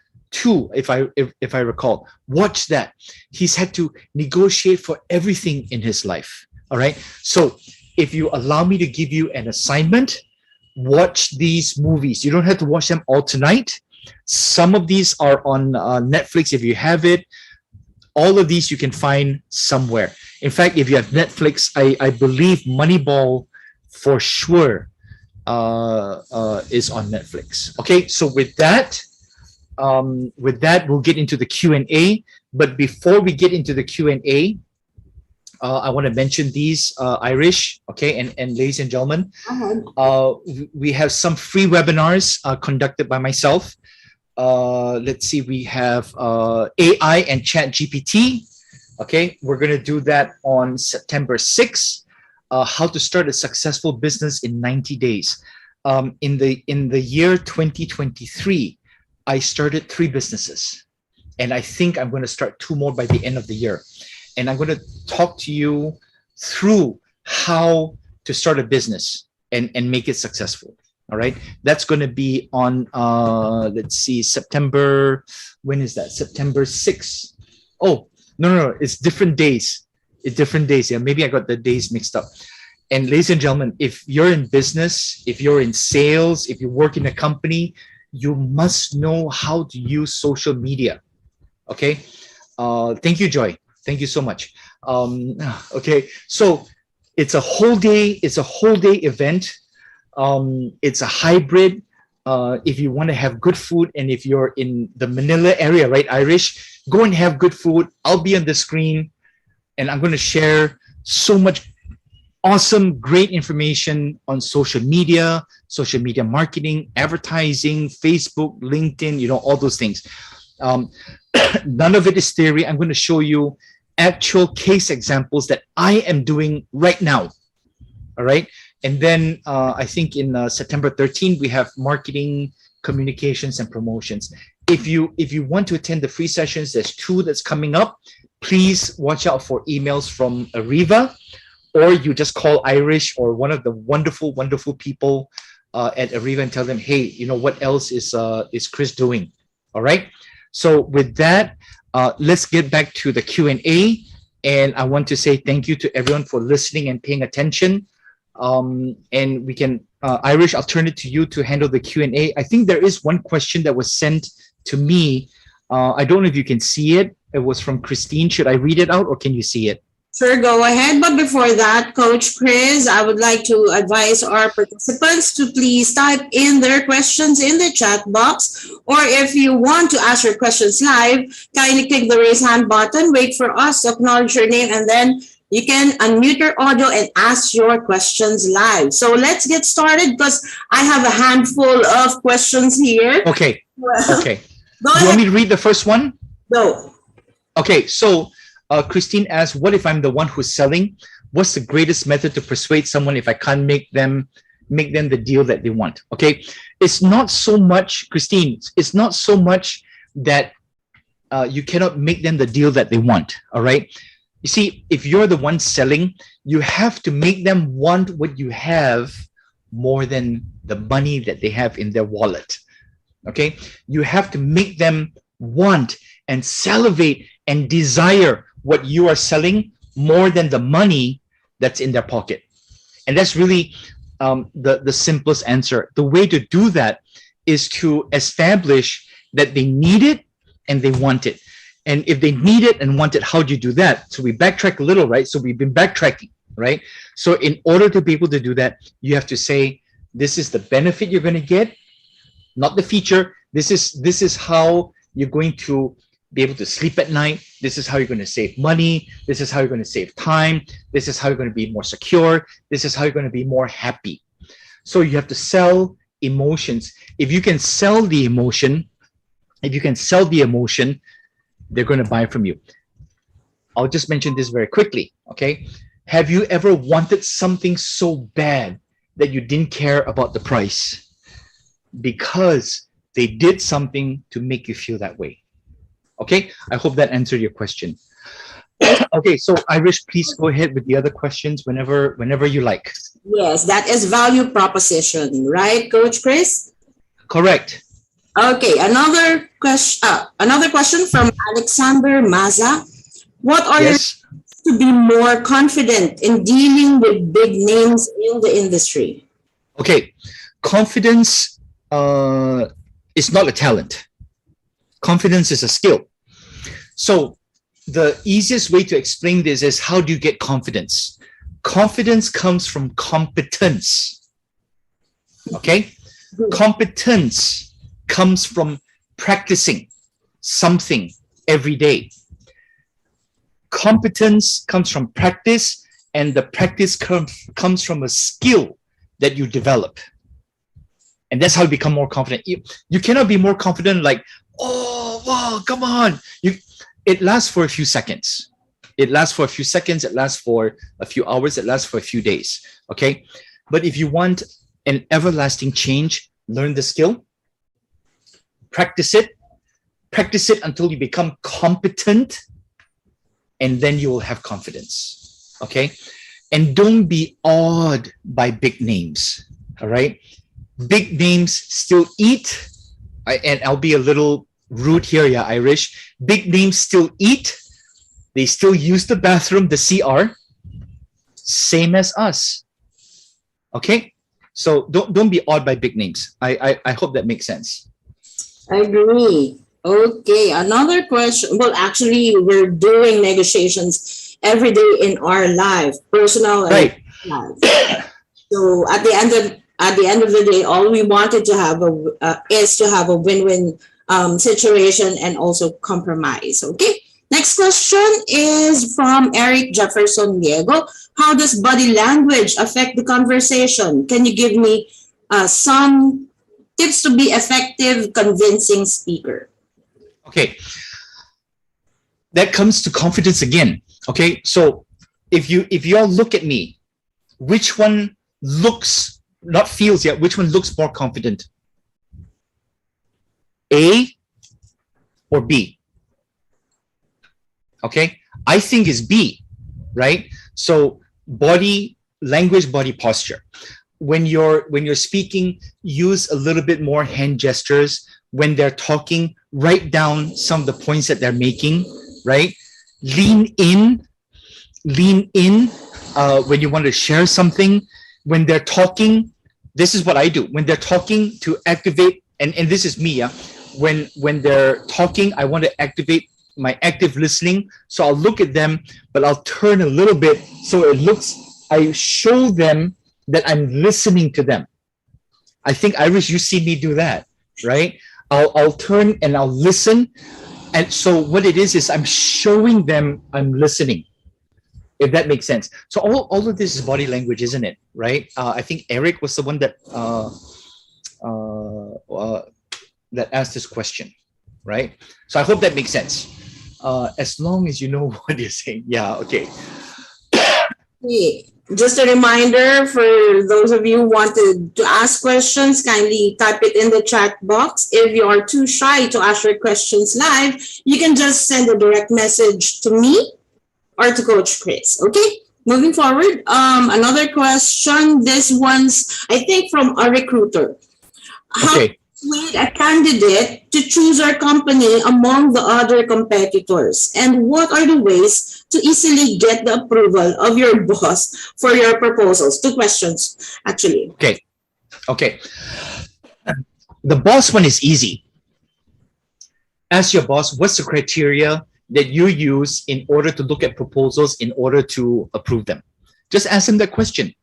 II, if I recall. Watch that. He's had to negotiate for everything in his life. All right. So if you allow me to give you an assignment, watch these movies. You don't have to watch them all tonight. Some of these are on Netflix if you have it. All of these you can find somewhere. In fact, if you have Netflix, I believe Moneyball for sure is on Netflix. Okay, so with that, we'll get into the Q&A. But before we get into the Q&A, I want to mention these, Irish, okay, and ladies and gentlemen, we have some free webinars conducted by myself. Let's see, we have AI and Chat GPT. Okay, we're going to do that on September 6th. How to start a successful business in 90 days. In the year 2023, I started 3 businesses, and I think I'm going to start 2 more by the end of the year. And I'm going to talk to you through how to start a business and make it successful. All right, that's going to be on let's see, September. When is that? September 6th. Oh, no, it's different days. It's different days. Yeah, maybe I got the days mixed up. And ladies and gentlemen, if you're in business, if you're in sales, if you work in a company, you must know how to use social media. Okay. Thank you, Joy. Thank you so much. Okay. So it's a whole day. It's a whole day event. It's a hybrid. If you want to have good food, and if you're in the Manila area, right, Irish, go and have good food. I'll be on the screen, and I'm going to share so much awesome, great information on social media marketing, advertising, Facebook, LinkedIn, all those things. None of it is theory. I'm going to show you actual case examples that I am doing right now. All right. And then I think in September 13th, we have marketing, communications, and promotions. If you want to attend the free sessions, there's 2 that's coming up. Please watch out for emails from ARIVA, or you just call Irish or one of the wonderful, wonderful people at ARIVA and tell them, hey, what else is Chris doing? All right. So with that, let's get back to the Q&A. And I want to say thank you to everyone for listening and paying attention. And we can, Irish, I'll turn it to you to handle the Q&A. I think there is one question that was sent to me. I don't know if you can see it. It was from Christine. Should I read it out, or can you see it? Sure, go ahead. But before that, Coach Chris, I would like to advise our participants to please type in their questions in the chat box. Or if you want to ask your questions live, kindly click the raise hand button, wait for us to acknowledge your name, and then you can unmute your audio and ask your questions live. So let's get started, because I have a handful of questions here. Okay. Okay. Go Do you ahead. want me to read the first one? Go. Okay. So Christine asks, what if I'm the one who's selling? What's the greatest method to persuade someone if I can't make them the deal that they want? Okay. It's not so much, Christine, it's not so much that you cannot make them the deal that they want. All right. You see, if you're the one selling, you have to make them want what you have more than the money that they have in their wallet. Okay. You have to make them want and salivate and desire what you are selling more than the money that's in their pocket. And that's really the simplest answer. The way to do that is to establish that they need it and they want it. And if they need it and want it, how do you do that? So we backtrack a little, right? So we've been backtracking, right? So in order to be able to do that, you have to say, this is the benefit you're going to get, not the feature. This is how you're going to be able to sleep at night. This is how you're going to save money. This is how you're going to save time. This is how you're going to be more secure. This is how you're going to be more happy. So you have to sell emotions. If you can sell the emotion, they're going to buy from you. I'll just mention this very quickly. Okay. Have you ever wanted something so bad that you didn't care about the price because they did something to make you feel that way? Okay. I hope that answered your question. Okay. So Irish, please go ahead with the other questions whenever you like. Yes, that is value proposition, right, Coach Chris? Correct. Okay, another question from Alexander Maza. What are your Yes. tips to be more confident in dealing with big names in the industry? Okay. Confidence is not a talent. Confidence is a skill. So the easiest way to explain this is, how do you get confidence? Confidence comes from competence. Okay? Competence comes from practicing something every day. Competence comes from practice, and the practice comes from a skill that you develop. And that's how you become more confident. You cannot be more confident like, oh, wow, come on. It lasts for a few seconds. It lasts for a few seconds, it lasts for a few hours, it lasts for a few days. Okay. But if you want an everlasting change, learn the skill, practice it until you become competent, and then you will have confidence. Okay. And don't be awed by big names. All right. Big names still eat. And I'll be a little rude here, yeah, Irish. Big names still eat. They still use the bathroom, the CR, same as us. Okay. So don't be awed by big names. I hope that makes sense. I agree. Okay, another question. Well, actually, we're doing negotiations every day in our life, personal and Right. life. So at the end of the day, all we wanted to have is to have a win-win situation and also compromise. Okay. Next question is from Eric Jefferson Diego. How does body language affect the conversation? Can you give me some tips to be effective, convincing speaker? Okay. That comes to confidence again. Okay. So if you all look at me, which one looks, not feels yet, which one looks more confident? A or B? Okay. I think it's B, right? So body language, body posture. When you're speaking, use a little bit more hand gestures. When they're talking, write down some of the points that they're making, right? Lean in when you want to share something. When they're talking, this is what I do. When they're talking, to activate, and this is me, yeah. When they're talking, I want to activate my active listening. So I'll look at them, but I'll turn a little bit so it looks, I show them that I'm listening to them. I think, Irish, you see me do that, right? I'll turn and I'll listen. And so what it is I'm showing them I'm listening, if that makes sense. So all of this is body language, isn't it? Right? I think Eric was the one that that asked this question, right? So I hope that makes sense. As long as you know what you're saying. Yeah, okay. Just a reminder for those of you who wanted to ask questions, kindly type it in the chat box. If you are too shy to ask your questions live, you can just send a direct message to me or to Coach Chris. Okay, moving forward. Another question. This one's, I think, from a recruiter. How Okay. persuade a candidate to choose our company among the other competitors? And what are the ways to easily get the approval of your boss for your proposals? Two questions, actually. Okay. The boss one is easy. Ask your boss, what's the criteria that you use in order to look at proposals in order to approve them? Just ask them that question.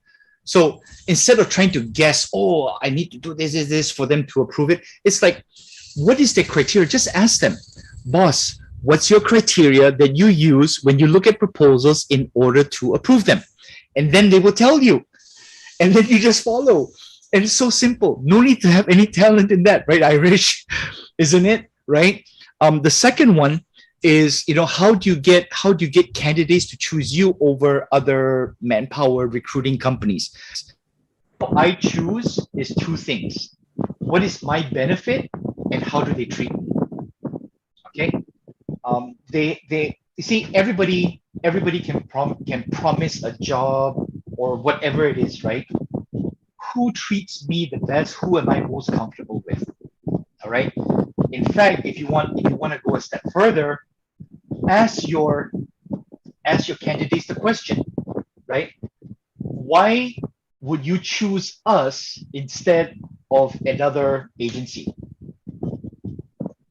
So instead of trying to guess, oh, I need to do this for them to approve it, it's like, what is the criteria? Just ask them, boss, what's your criteria that you use when you look at proposals in order to approve them? And then they will tell you. And then you just follow. And it's so simple. No need to have any talent in that, right, Irish? Isn't it? Right? The second one is, how do you get candidates to choose you over other manpower recruiting companies? What I choose is two things. What is my benefit and how do they treat me? Okay. You see, everybody can promise a job or whatever it is, right? Who treats me the best? Who am I most comfortable with? All right. In fact, if you want to go a step further, ask your candidates the question, right? Why would you choose us instead of another agency?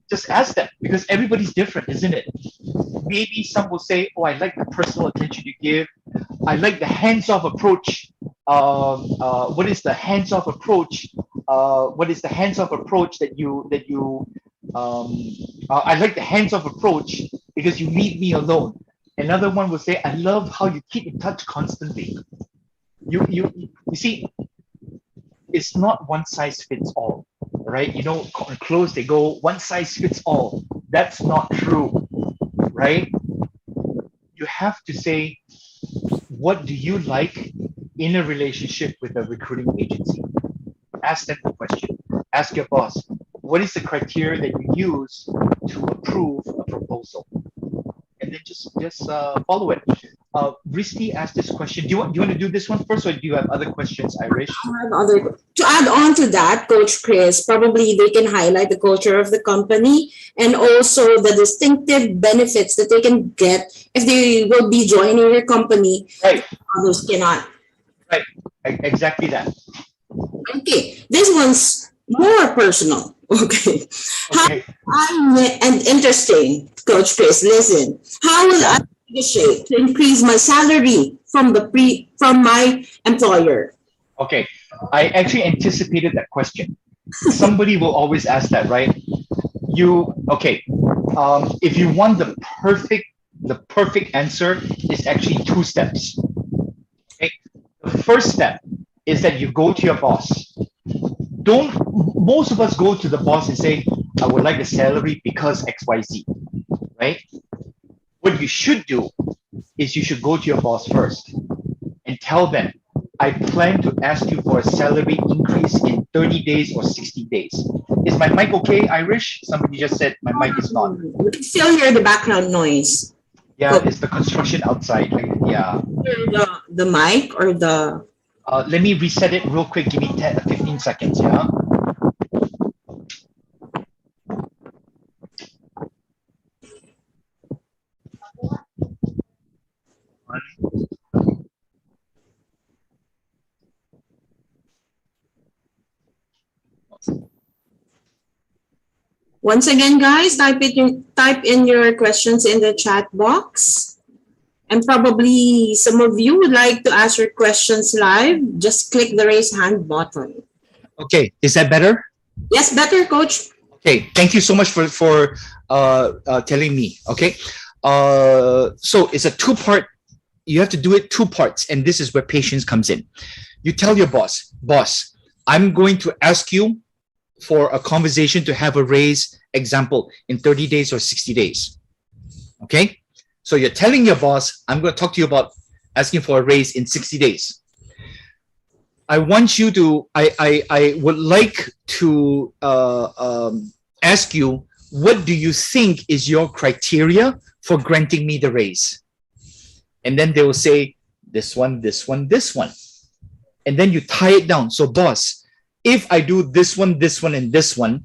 Just ask them, because everybody's different, isn't it? Maybe some will say, oh, I like the personal attention you give. I like the hands-off approach. What is the hands-off approach? What is the hands-off approach that you I like the hands-off approach because you leave me alone. Another one will say, I love how you keep in touch constantly. You see, it's not one size fits all, right? Clothes, they go one size fits all. That's not true, right? you have to say, what do you like in a relationship with a recruiting agency? Ask them the question. Ask your boss, what is the criteria that you use to approve a proposal? And then just follow it. Risti asked this question. Do you want to do this one first, or do you have other questions, Irish? To add on to that, Coach Chris, probably they can highlight the culture of the company and also the distinctive benefits that they can get if they will be joining your company. Right. Others cannot. Right. Exactly that. Okay, this one's more personal. Okay. Okay. And interesting, Coach Chris. Listen, how will I negotiate to increase my salary from my employer? Okay. I actually anticipated that question. Somebody will always ask that, right? If you want the perfect answer is actually 2 steps. Okay. The first step is that you go to your boss. Most of us go to the boss and say, I would like a salary because XYZ, right? What you should do is you should go to your boss first and tell them, I plan to ask you for a salary increase in 30 days or 60 days. Is my mic okay, Irish? Somebody just said my mic is not. We can still hear the background noise. Yeah, it's the construction outside. Yeah. The mic or the... Let me reset it real quick. Give me 15 seconds, yeah? Once again, guys, type in your questions in the chat box. And probably some of you would like to ask your questions live. Just click the raise hand button. Okay, is that better? Yes, better, Coach. Okay, thank you so much for telling me. Okay, so it's a 2-part. You have to do it 2 parts, and this is where patience comes in. You tell your boss, I'm going to ask you for a conversation to have a raise, example, in 30 days or 60 days. Okay, so you're telling your boss, I'm going to talk to you about asking for a raise in 60 days. I want you to, I would like to ask you, what do you think is your criteria for granting me the raise? And then they will say, this one, this one, this one. And then you tie it down. So boss, if I do this one, and this one,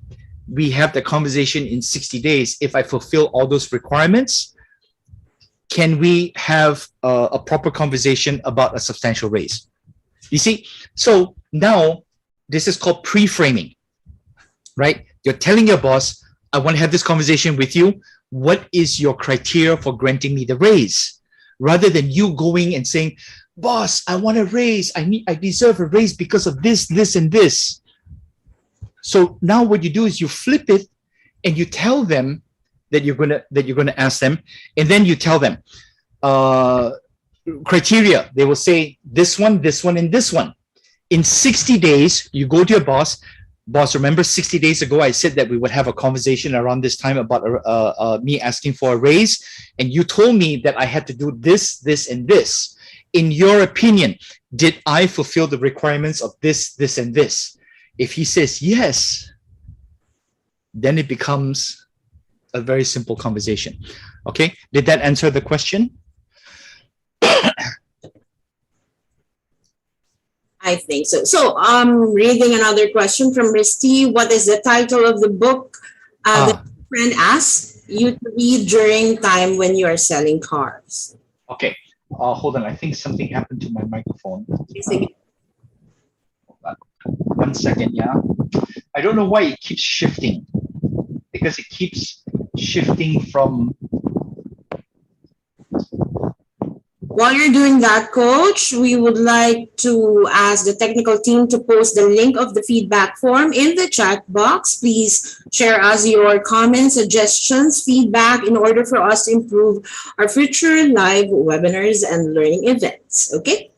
we have the conversation in 60 days. If I fulfill all those requirements, can we have a proper conversation about a substantial raise? You see, so now this is called pre-framing, right? You're telling your boss, I want to have this conversation with you. What is your criteria for granting me the raise? Rather than you going and saying, boss, I want a raise. I deserve a raise because of this, this, and this. So now what you do is you flip it and you tell them that you're gonna ask them, and then you tell them criteria. They will say this one, and this one. In 60 days, you go to your boss. Boss, remember 60 days ago, I said that we would have a conversation around this time about me asking for a raise. And you told me that I had to do this, this, and this. In your opinion, did I fulfill the requirements of this, this, and this? If he says yes, then it becomes a very simple conversation. Okay, did that answer the question? I think so. So I'm reading another question from Risti. What is the title of the book that a friend asked you to read during time when you are selling cars? Okay, hold on. I think something happened to my microphone. Hold on. 1 second, yeah. I don't know why it keeps shifting, because it keeps shifting from... While you're doing that, Coach, we would like to ask the technical team to post the link of the feedback form in the chat box. Please share us your comments, suggestions, feedback in order for us to improve our future live webinars and learning events. Okay?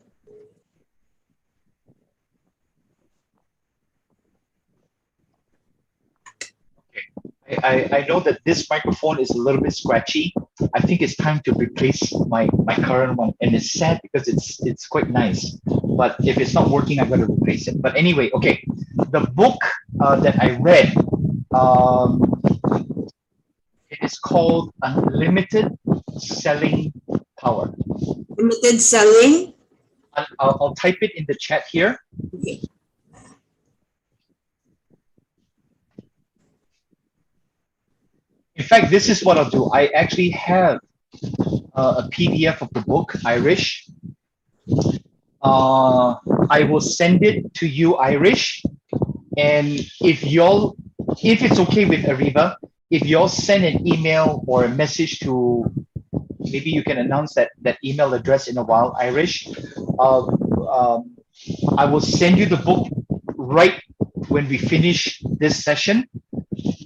I know that this microphone is a little bit scratchy. I think it's time to replace my current one, and it's sad because it's quite nice. But if it's not working, I'm going to replace it. But anyway, okay, the book that I read, it is called Unlimited Selling Power. Limited selling. I'll type it in the chat here. Okay. In fact, this is what I'll do. I actually have a PDF of the book, Irish. I will send it to you, Irish. And if it's okay with Ariva, if y'all send an email or a message to, maybe you can announce that email address in a while, Irish. I will send you the book right when we finish this session.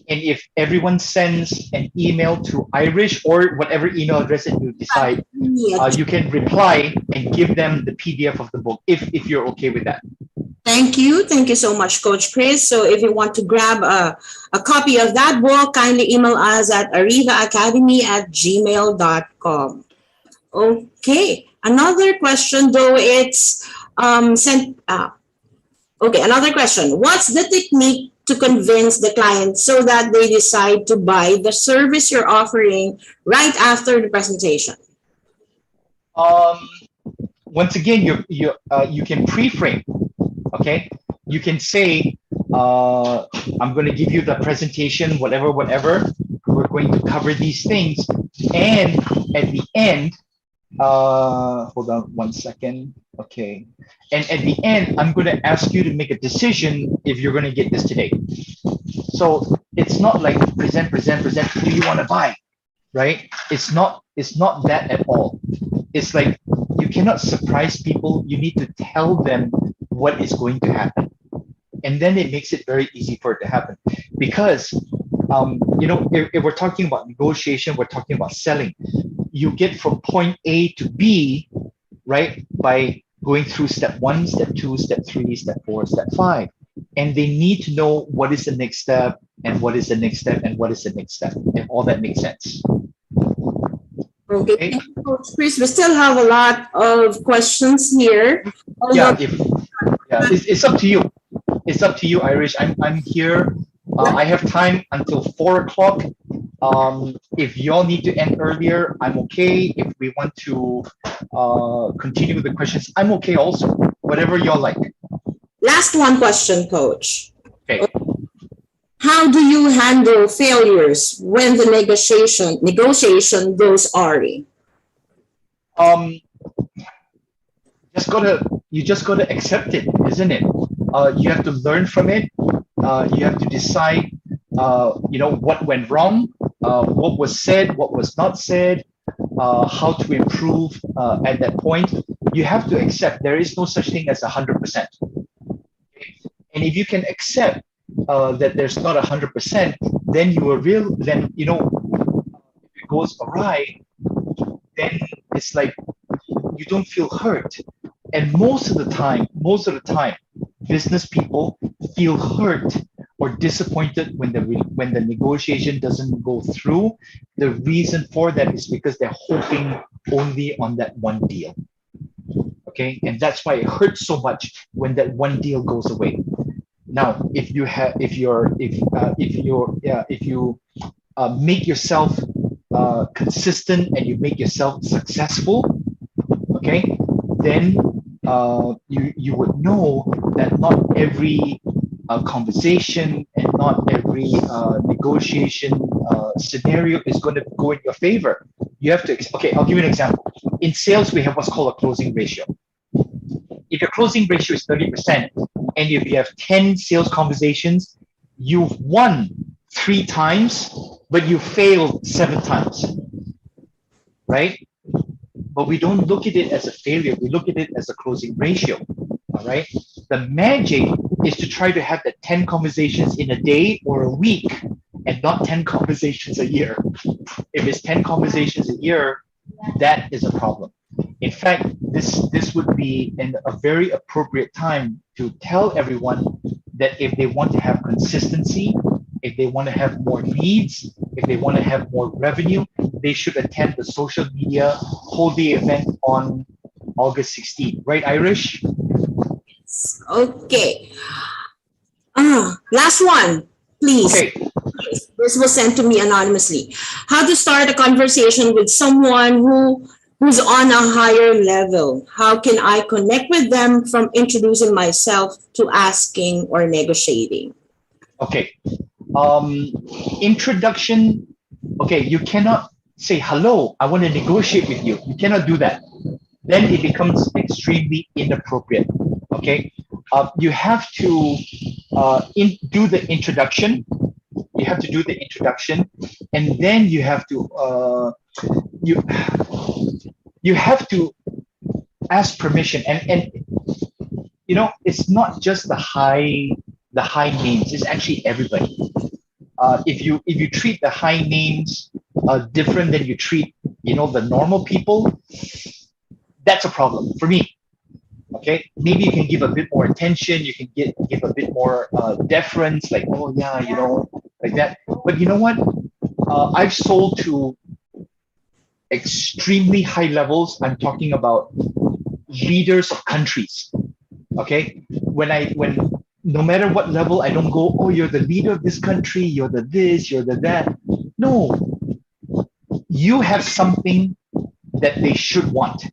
And if everyone sends an email to Irish or whatever email address that you decide, you can reply and give them the PDF of the book if you're okay with that. Thank you. Thank you so much, Coach Chris. So if you want to grab a copy of that book, kindly email us at arivaacademy@gmail.com. Okay. Another question, though, it's okay, another question. What's the technique to convince the client so that they decide to buy the service you're offering right after the presentation? Once again, you can pre-frame. Okay, you can say, I'm going to give you the presentation, whatever. We're going to cover these things, and at the end, hold on one second. Okay, and at the end, I'm going to ask you to make a decision if you're going to get this today. So it's not like present. Do you want to buy? Right? It's not that at all. It's like you cannot surprise people. You need to tell them what is going to happen, and then it makes it very easy for it to happen. Because if we're talking about negotiation, we're talking about selling. You get from point A to B, right, by going through step 1, step 2, step 3, step 4, step 5, and they need to know what is the next step and what is the next step and what is the next step, and all that makes sense. Okay. Coach Chris, we still have a lot of questions here. It's up to you. It's up to you, Irish. I'm here. I have time until 4 o'clock. If y'all need to end earlier, I'm okay. If we want to continue with the questions, I'm okay also. Whatever y'all like. Last one question, Coach. Okay. How do you handle failures when the negotiation goes awry? You just gotta accept it, isn't it? You have to learn from it. You have to decide, what went wrong, what was said, what was not said, how to improve at that point. You have to accept there is no such thing as 100%. And if you can accept that there's not 100%, then if it goes awry, then it's like you don't feel hurt. And most of the time, business people feel hurt or disappointed when the negotiation doesn't go through. The reason for that is because they're hoping only on that one deal. Okay, and that's why it hurts so much when that one deal goes away. Now, if you make yourself consistent and you make yourself successful, okay, then you would know that not every conversation and not every negotiation scenario is going to go in your favor. You have to, okay, I'll give you an example. In sales, we have what's called a closing ratio. If your closing ratio is 30%, and if you have 10 sales conversations, you've won 3 times, but you failed 7 times, right? But we don't look at it as a failure. We look at it as a closing ratio, all right? The magic is to try to have the 10 conversations in a day or a week and not 10 conversations a year. If it's 10 conversations a year, that is a problem. In fact, this would be a very appropriate time to tell everyone that if they want to have consistency, if they want to have more leads, if they want to have more revenue, they should attend the social media whole day event on August 16th. Right, Irish? Okay. Last one, please. Okay. This was sent to me anonymously. How to start a conversation with someone who's on a higher level? How can I connect with them from introducing myself to asking or negotiating? Okay. Introduction. Okay, you cannot say, hello, I want to negotiate with you. You cannot do that. Then it becomes extremely inappropriate. Okay. You have to do the introduction. You have to do the introduction, and then you have to you have to ask permission. And you know, it's not just the high names. It's actually everybody. If you treat the high names different than you treat, you know, the normal people, that's a problem for me. Okay, maybe you can give a bit more attention. You can give a bit more deference, like, oh yeah, you know, like that. But you know what? I've sold to extremely high levels. I'm talking about leaders of countries. Okay, when no matter what level, I don't go, oh, you're the leader of this country, you're the this, you're the that. No, you have something that they should want.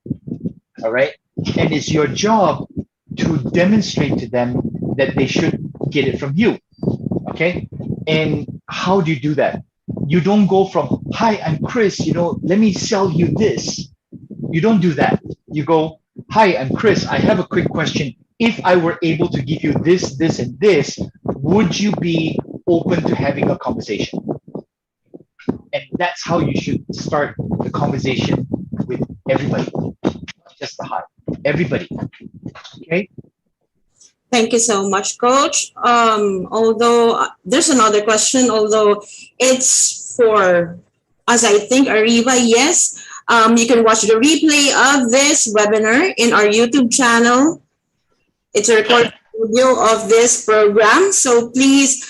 All right, and it's your job to demonstrate to them that they should get it from you. Okay, and how do you do that? You don't go from, hi, I'm Chris, you know, let me sell you this. You don't do that. You go, hi, I'm Chris, I have a quick question. If I were able to give you this, this, and this, would you be open to having a conversation? And that's how you should start the conversation with everybody, not just the high, everybody. Okay? Thank you so much, Coach. Although there's another question, although it's for us, I think, ARIVA, yes. You can watch the replay of this webinar in our YouTube channel. It's a recorded video of this program. So please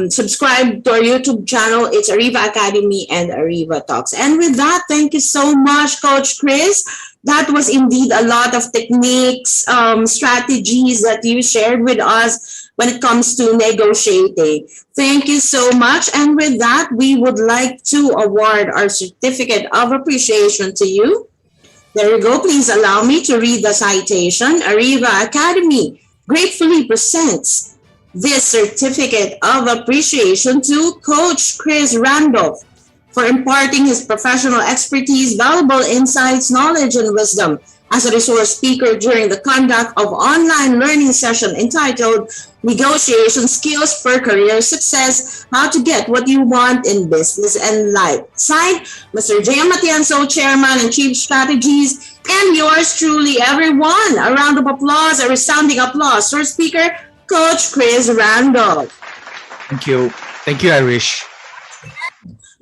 subscribe to our YouTube channel. It's ARIVA Academy and ARIVA Talks. And with that, thank you so much, Coach Chris. That was indeed a lot of techniques, strategies that you shared with us when it comes to negotiating. Thank you so much. And with that, we would like to award our certificate of appreciation to you. There you go. Please allow me to read the citation. ARIVA Academy gratefully presents this certificate of appreciation to Coach Chris Randolph for imparting his professional expertise, valuable insights, knowledge, and wisdom as a resource speaker during the conduct of online learning session entitled Negotiation Skills for Career Success, How to Get What You Want in Business and Life. Signed, Mr. J. Matienzo, Chairman and Chief Strategies, and yours truly, everyone. A round of applause, a resounding applause for speaker, Coach Chris Randolph. Thank you. Thank you, Irish.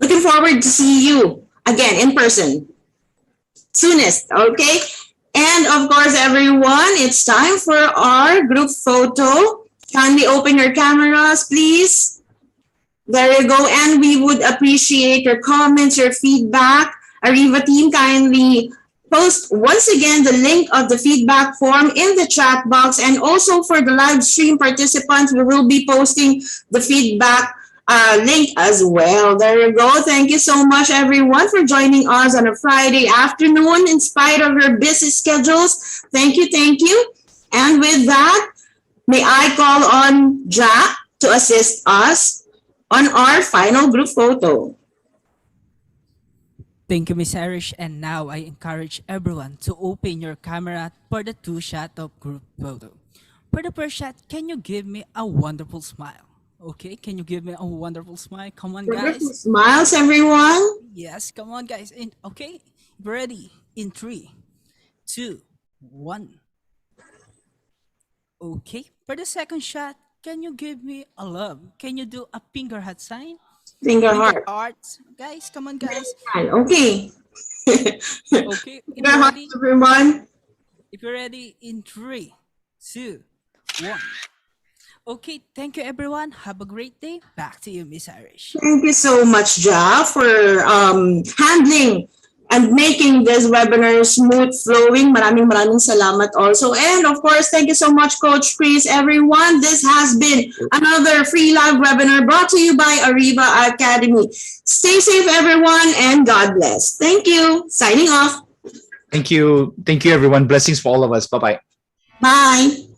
Looking forward to see you again in person soonest, okay? And of course, everyone, it's time for our group photo. Kindly open your cameras, please. There you go. And we would appreciate your comments, your feedback. ARIVA team, kindly post once again the link of the feedback form in the chat box. And also for the live stream participants, we will be posting the feedback link as well. There you go. Thank you so much, everyone, for joining us on a Friday afternoon in spite of your busy schedules. Thank you, thank you. And with that, may I call on Jack to assist us on our final group photo. Thank you, Miss Irish. And now I encourage everyone to open your camera for the two-shot of group photo. For the first shot, can you give me a wonderful smile? Okay, can you give me a wonderful smile? Come on, guys. Smiles, everyone. Yes, come on, guys. And okay, ready? In 3, 2, 1. Okay, for the second shot, can you give me a love? Can you do a finger heart sign? Finger heart. Hearts. Guys, come on, guys. Okay. Okay, finger heart, everyone. If you're ready, in 3, 2, 1. Okay, thank you everyone. Have a great day. Back to you, Miss Irish. Thank you so much, Ja, for handling and making this webinar smooth flowing. Maraming salamat also. And of course, thank you so much, Coach Chris, everyone. This has been another free live webinar brought to you by ARIVA Academy. Stay safe, everyone, and God bless. Thank you. Signing off. Thank you. Thank you, everyone. Blessings for all of us. Bye-bye. Bye.